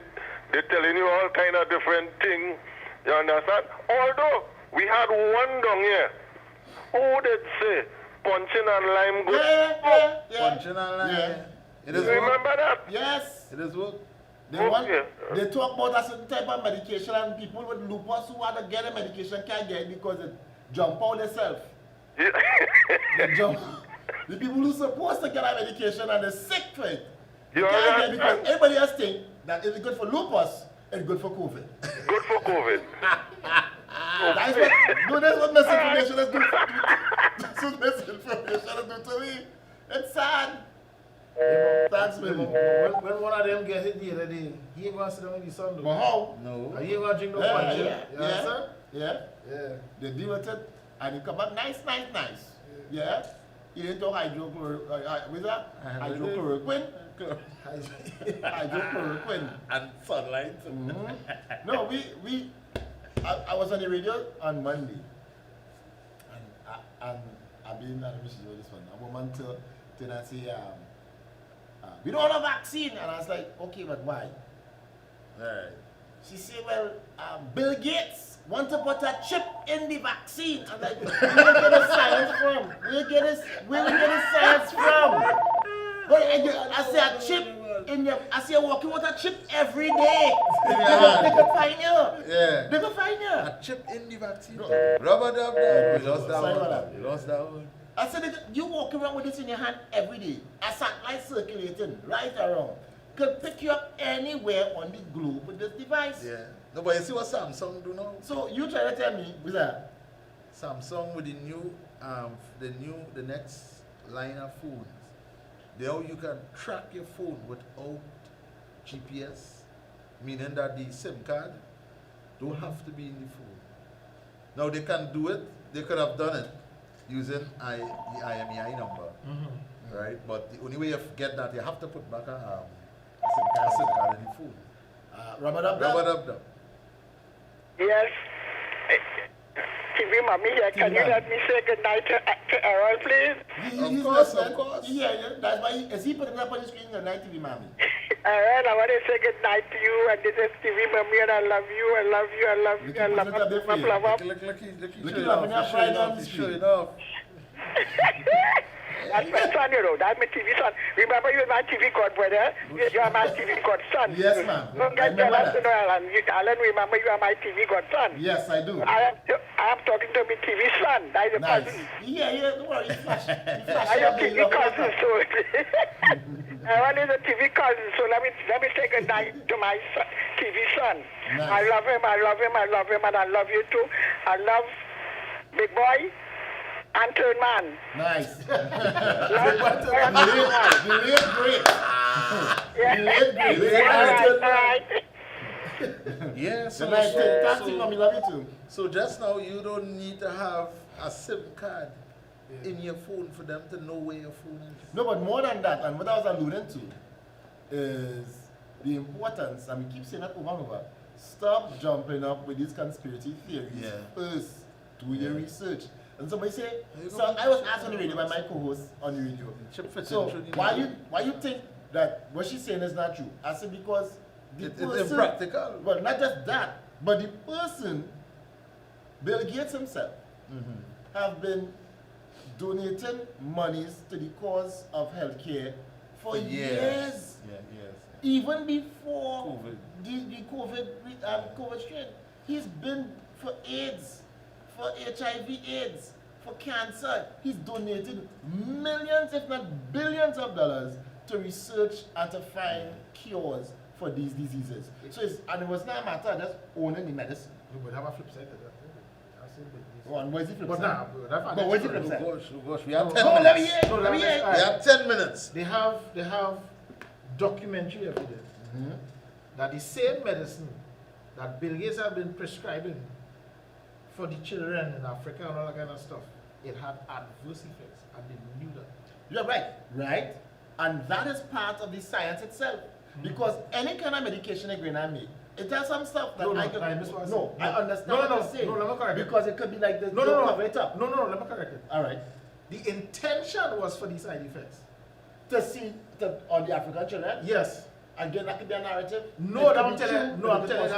they're telling you all kind of different things. You understand? Although we had one down here who did say punching and lime good. Yeah. Punching and line. Yeah. It is You work. remember that? Yes. It is work. They talk about a certain type of medication, and people with lupus who want to get a medication can't get it because it jump out themselves. They jump. The people who supposed to get a medication and they're sick for it. They You can't get it understand? because everybody else think that it's good for lupus, it's good for COVID. Good for COVID. That's what misinformation is good for. That's what misinformation should do to me. It's sad. Thanks, When baby. one of them get hit the other day, he ain't gonna sit down with his son though. But how? No. And he ain't gonna drink no Yeah, punch. yeah, You understand? Yeah. Yeah. They deal with it and you come back nice. Yeah. You ain't talk hydrochloroquine. With that? Hydrochloroquine. Hydrochloroquine. And sunlight. No, I was on the radio on Monday, and I've been, I don't know if you know this one, a woman turned and say, we don't have a vaccine, and I was like, okay, but why? Right. She said, well, Bill Gates want to put a chip in the vaccine. I'm like, where you get the science from? Where you get the science from? But I say a chip in your, I say you're walking with a chip every day. They can find you. Yeah. They can find you. A chip in the vaccine. Rubber dub dub. We lost that Sorry one. about that. We lost that one. I said, you walk around with this in your hand every day. A satellite circulating right around. Could pick you up anywhere on the globe with this device. Yeah. No, but you see what Samsung do now? So you try to tell me, what's that? Samsung with the next line of phones. Now you can track your phone without GPS, meaning that the SIM card don't have to be in the phone. Now they can do it. They could have done it using the IMEI number, right? But the only way you get that, you have to put back a SIM card in the phone. Rubber Dub Rubber dub dub. Yes. TV Mommy here, can you let me say good night to Errol, please? Of course. Yeah. That's why is he putting up on the screen the night TV mommy? Errol, I want to say good night to you, and this is TV Mommy, and I love you, I love you, I love you, I love you. Look, he's showing off. That's my son, you know. That's my TV son. Remember, you're my TV godbrother. You are my TV godson. Yes, ma'am. Don't get jealous, you know, Alan. Alan, remember, you are my TV godson. Yes, I do. I am talking to my TV son. That is a Nice. cousin. Yeah, don't worry. You flash. I am TV cousin, so Aaron is a TV cousin, so let me say good night to my TV son. Nice. I love him, and I love you too. I love Big Boy and Third Man. Nice. All right. Yeah, love you too. So just now you don't need to have a SIM card in your phone for them to know where your phone is. No, but more than that, and what I was alluding to is the importance, and we keep saying that over and over, stop jumping up with these conspiracy theories. Yeah. First, do your research. And somebody say, so I was asked on the radio by my co-host on the radio. So why you think that what she's saying is not true? I said because it's impractical. Well, not just that, but the person, Bill Gates himself, have been donating monies to the cause of healthcare for years. Even before the COVID strain. He's been for AIDS, for HIV/AIDS, for cancer. He's donated millions, if not billions of dollars to research and to find cures for these diseases. So and it was not a matter of just owning the medicine. No, but have a flip side to that. And where's the flip But side? but where's the flip side? Gosh, we have 10 Oh, let me minutes. hear. Let me hear. We have 10 minutes. They have documentary evidence that the same medicine that Bill Gates have been prescribing for the children in Africa and all that kind of stuff, it had adverse effects, and they knew that. You're right? And that is part of the science itself. Because any kind of medication you're going to make, it has some stuff that I understand what you're saying. No, let me correct it. Because it could be like this. No, cover it up. No, let me correct it. All right. The intention was for these side effects. To see on the African children? Yes. Again, that could be a narrative. No, that I'm telling you. No, I'm telling you.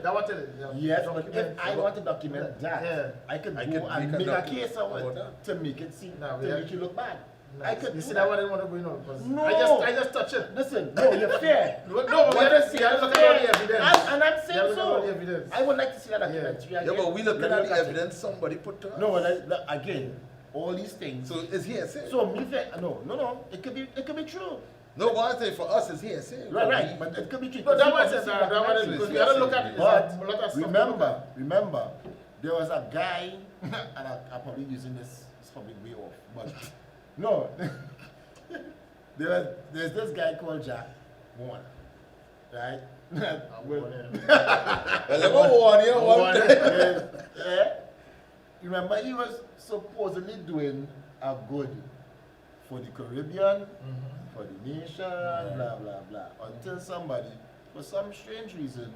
That one telling you. Yes, but if I want to document that, I could go and make a case of it to make it seem, to make you look bad. I could. You see that one I didn't want to bring up. No. I just touch it. Listen, no, you're fair. No, but we have to look at all the evidence. And I'm saying so. I would like to see that documentary. Yeah, but we look at the evidence somebody put to us. No, again, all these things. So it's hearsay. So me think, no. It could be true. No, but I say for us it's hearsay. Right. But it could be true. No, that one says that one because we gotta look at it. But remember, there was a guy, and I'm probably using this probably way off. But no, there's this guy called Jack Warner, right? Well, let me warn you one thing. Yeah. Remember, he was supposedly doing a good for the Caribbean, for the nation, blah, blah, blah. Until somebody, for some strange reason,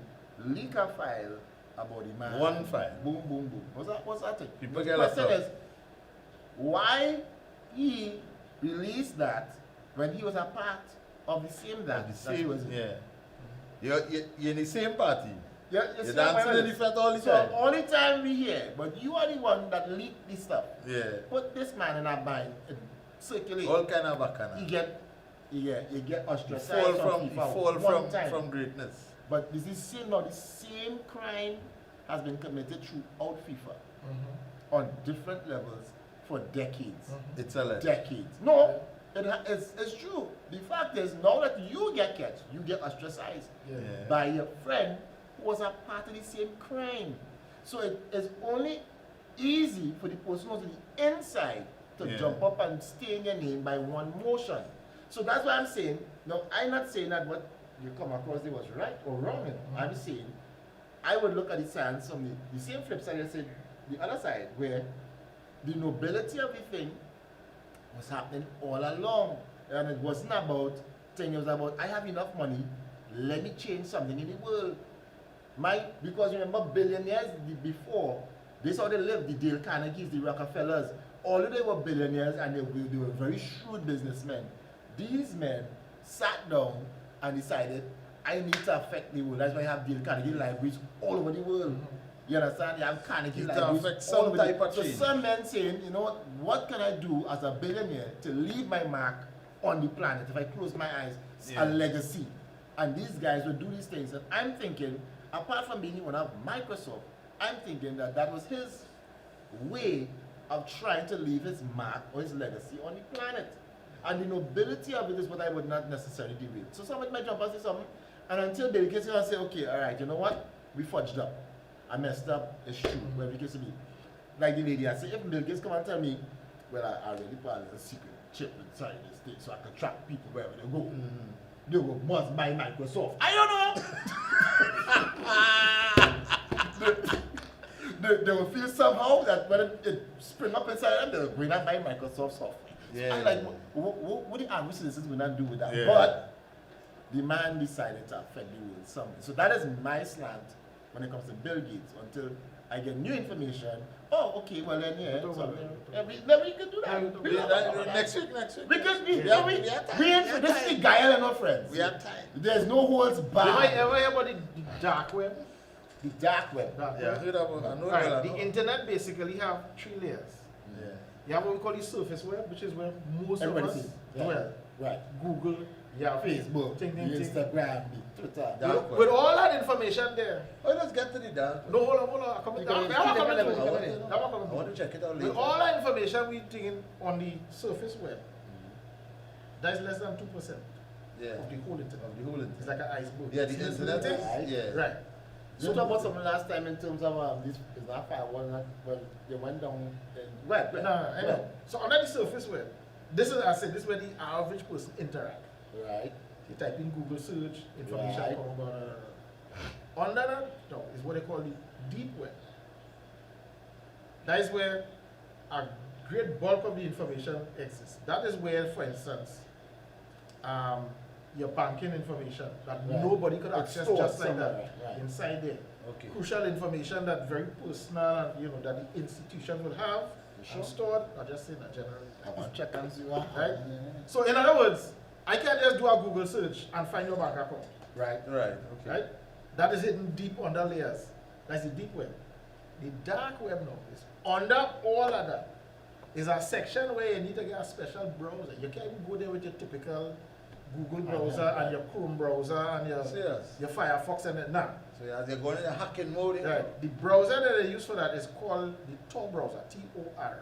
leak a file about the man. One file. Boom, boom, boom. What's that thing? People The get question laptop. is, why he released that when he was a part of the same dance? The that he same, was in? yeah. You're in the same party. Yeah, You're dancing in the front all the so time. all the time we hear, but you are the one that leaked this stuff. Yeah. Put this man in a bind and circulate. All kind of bacana. You get You ostracized fall one time. from greatness. But this is same now. The same crime has been committed throughout FIFA on different levels for decades. It's a legend. Decades. No, it's true. The fact is, now that you get catch, you get ostracized Yeah. by your friend who was a part of the same crime. So it is only easy for the person who's on the inside to Yeah. jump up and stain your name by one motion. So that's why I'm saying, no, I'm not saying that what you come across there was right or wrong. I'm saying I would look at the science from the same flip side. I said the other side, where the nobility of the thing was happening all along. And it wasn't about thing, it was about I have enough money, let me change something in the world. Because remember billionaires before, this is how they lived, the Dale Carnegies, the Rockefellers, although they were billionaires and they were very shrewd businessmen, these men sat down and decided, I need to affect the world. That's why you have Dale Carnegie libraries all over the world. You understand? You have Carnegie Need to libraries affect all some over type the of So change. some men saying, you know what can I do as a billionaire to leave my mark on the planet? If I close my eyes, it's Yeah. a legacy. And these guys will do these things. And I'm thinking, apart from being one of Microsoft, I'm thinking that that was his way of trying to leave his mark or his legacy on the planet. And the nobility of it is what I would not necessarily deal with. So somebody might jump and say something, and until Bill Gates will say, okay, all right, you know what? We fudged up. I messed up. It's true. Whatever the case may be. Like the lady, I say, if Bill Gates come and tell me, well, I already put a little secret chip inside this thing so I can track people wherever they go. They will must buy Microsoft. I don't know. they will feel somehow that when it spring up inside them, they will bring up my Microsoft software. Yeah. I'm like, what the Army citizens will not do with that? Yeah. But the man decided to affect the world somehow. So that is my slant when it comes to Bill Gates until I get new information. Oh, okay, well then, yeah. Then we can do that. Next week. Because we have this is the guy and our friends. We have time. There's no holds You might barred. ever hear about the dark web? The dark web. Dark Yeah, I web. heard about I know Right, that, I the know. internet basically have 3 layers. Yeah. You have what we call the surface web, which is where most Everybody of us sees. Yeah. dwell. Right. Google, yeah, Facebook, ting, the ting, ting. Instagram, the Twitter. Dark web. With all that information there. Oh, let's get to the dark web. No, hold on. I'm coming Because down. it's I'm still coming available. to I want it. to know. I'm I coming want to to check it out it. later. With all that information we taking on the surface web, that's less than 2% Yeah. of the whole internet. Of the whole internet. It's like an iceberg. Yeah, the See this internet little is, thing? yeah. Right. You talked about something last time in terms of this is not firewall, well, they went down. Well, No, I know. So under the surface web, this is, I said, this is where the average person interact. Right. You type in Google search, information Right. come about. Under that, no, is what they call the deep web. That is where a great bulk of the information exists. That is where, for instance, your banking information that Right. nobody could It's access stored just like somewhere, that right. inside there. Okay. Crucial information that very personal and that the institution will have Sure. and stored. I just saying that generally. I want to check and see what. Right? So in other words, I can't just do a Google search and find your bank account. Right. Right. Okay. Right? That is hidden deep under layers. That's the deep web. The dark web now is under all of that. Is a section where you need to get a special browser. You can't even go there with your typical Google browser and your Chrome browser and Serious? your Firefox and that. Nah. So yeah, they're going in a hacking mode. you know? Right. The browser that they use for that is called the Tor browser, T-O-R.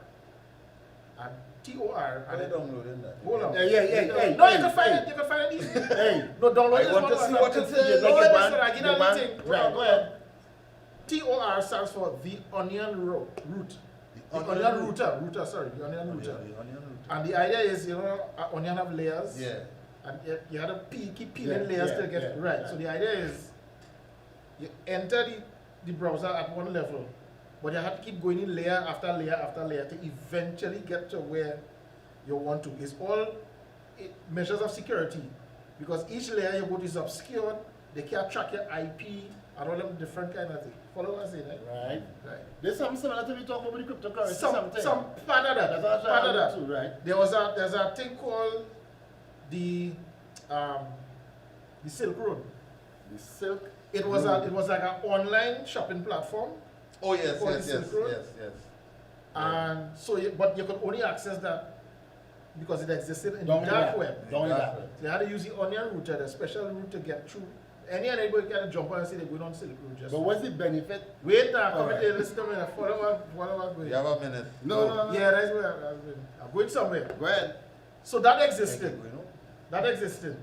And T-O-R. Are they downloading that? Hold on. Yeah, hey, No, hey, you can find hey. it. You can find it easy. Hey. No, download I this want one. to see what it says. No, Like listen, the I one- give the you one- anything. Right, go ahead. TOR stands for the onion root. The onion router, the onion router. And the idea is, onion have layers. Yeah. And you have to keep peeling layers to get it right. So the idea is, you enter the browser at one level, but you have to keep going in layer after layer after layer to eventually get to where you want to. It's all measures of security, because each layer you go to is obscured. They can't track your IP and all them different kind of things. Follow what I say, right? Right. There's something similar to we talk about the cryptocurrency. Some part of that. That's also Part of that. too, right? There's a thing called the Silk Road. The Silk. It was like an online shopping platform. Oh yes, called yes, the Silk Road. yes. And so, but you could only access that because it existed in the dark web. Down the dark web. So you had to use the onion router, the special route to get through. Anybody can jump on and say they're going on Silk Road. Just But what's the benefit? wait now, come in here, listen to me. Follow what You have a minute. No. Yeah, that's where I'm going somewhere. Go ahead. So that existed. That existed.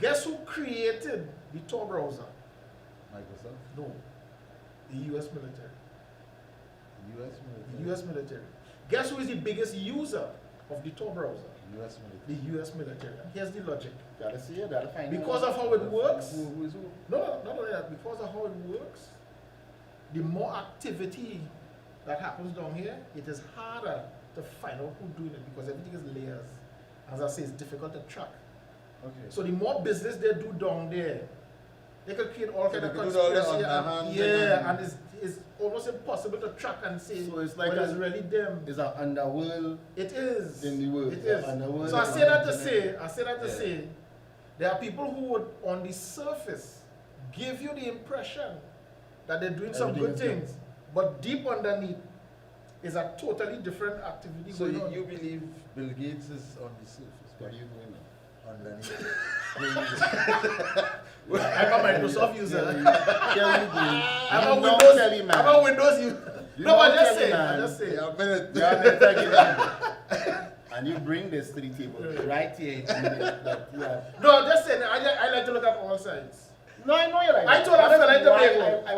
Guess who created the Tor browser? Microsoft. No. The US military. The US military. Guess who is the biggest user of the Tor browser? US military. The US military. And here's the logic. Gotta see it, gotta find Because of how it works. Who is who? No, not only that. Because of how it works, the more activity that happens down here, it is harder to find out who's doing it because everything is layers. As I say, it's difficult to track. Okay. So the more business they do down there, they can create all kind of they can do all conspiracy. the underhand And it's almost impossible to track and say So it's like whether it's really them. It's an underworld It is. in the world. It is. Underworld So I in say the that to internet. say, there are people who would, on the surface, give you the impression that they're doing some Everything good is things, but deep underneath is a totally different activity So going on. you believe Bill Gates is on the surface? What do you mean? Underneath. I'm a Microsoft user. I'm I'm a Windows user. No, but I just say. Yeah, a minute. And you bring this to the table right here. No, I'm just saying, I like to look at all sides. No, I know you're right. I told a fella in Tobago. I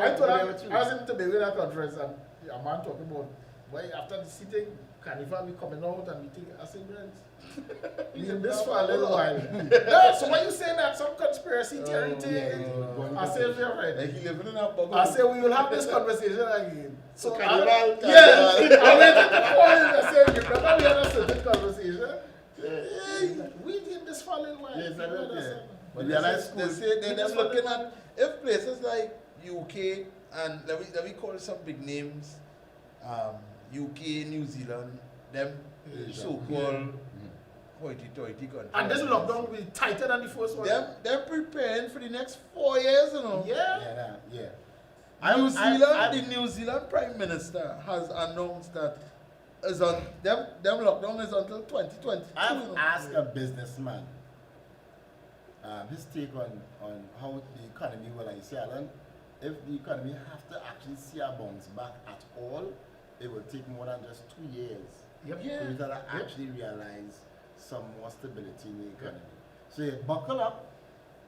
I was in Tobago in a conference and a man talking about, boy, after the sitting, Carnival be coming out and we think, I say, friends, we in this for a little while. No, so when you saying that some conspiracy theory thing, I say, you're right. Like he living in a bubble. I say, we will have this conversation again. So Carnival. I waited to call him and say, you remember we had a certain conversation? Yeah, we did this for a little while. Yes, I know that. But they say they're looking at if places like UK and let me call some big names, UK, New Zealand, them so-called hoity-toity countries. And this lockdown will be tighter than the first one. They're preparing for the next 4 years, you know. Yeah. The New Zealand Prime Minister has announced that is on them lockdown is until 2022. I've asked a businessman his take on how the economy will I say, Alan, if the economy have to actually see a bounce back at all, it will take more than just 2 years. Yep. For you to actually realize some more stability in the economy. So you buckle up,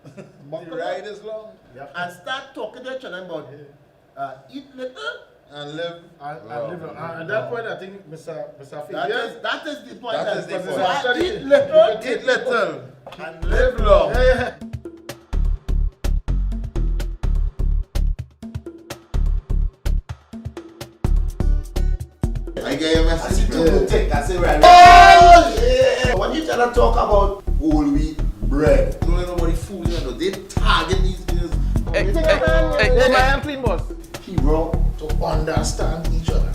The ride is long. and start talking to each other about eat little and live. At that point, I think Mr. that is the point. That is the point. So eat little, Eat little and live long. Yeah. I get your message. I say right. Oh yeah. When you try to talk about whole wheat bread, Don't let nobody fool you. Know. They target these girls. I am clean boss. Hero. To understand each other.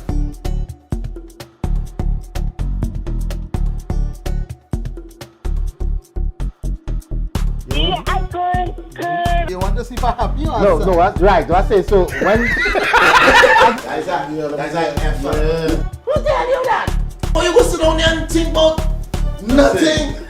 You want to see if I'm happy or No, that's right. Do I say so? When Guys, who tell you that? Oh, you go sit down there and think about nothing.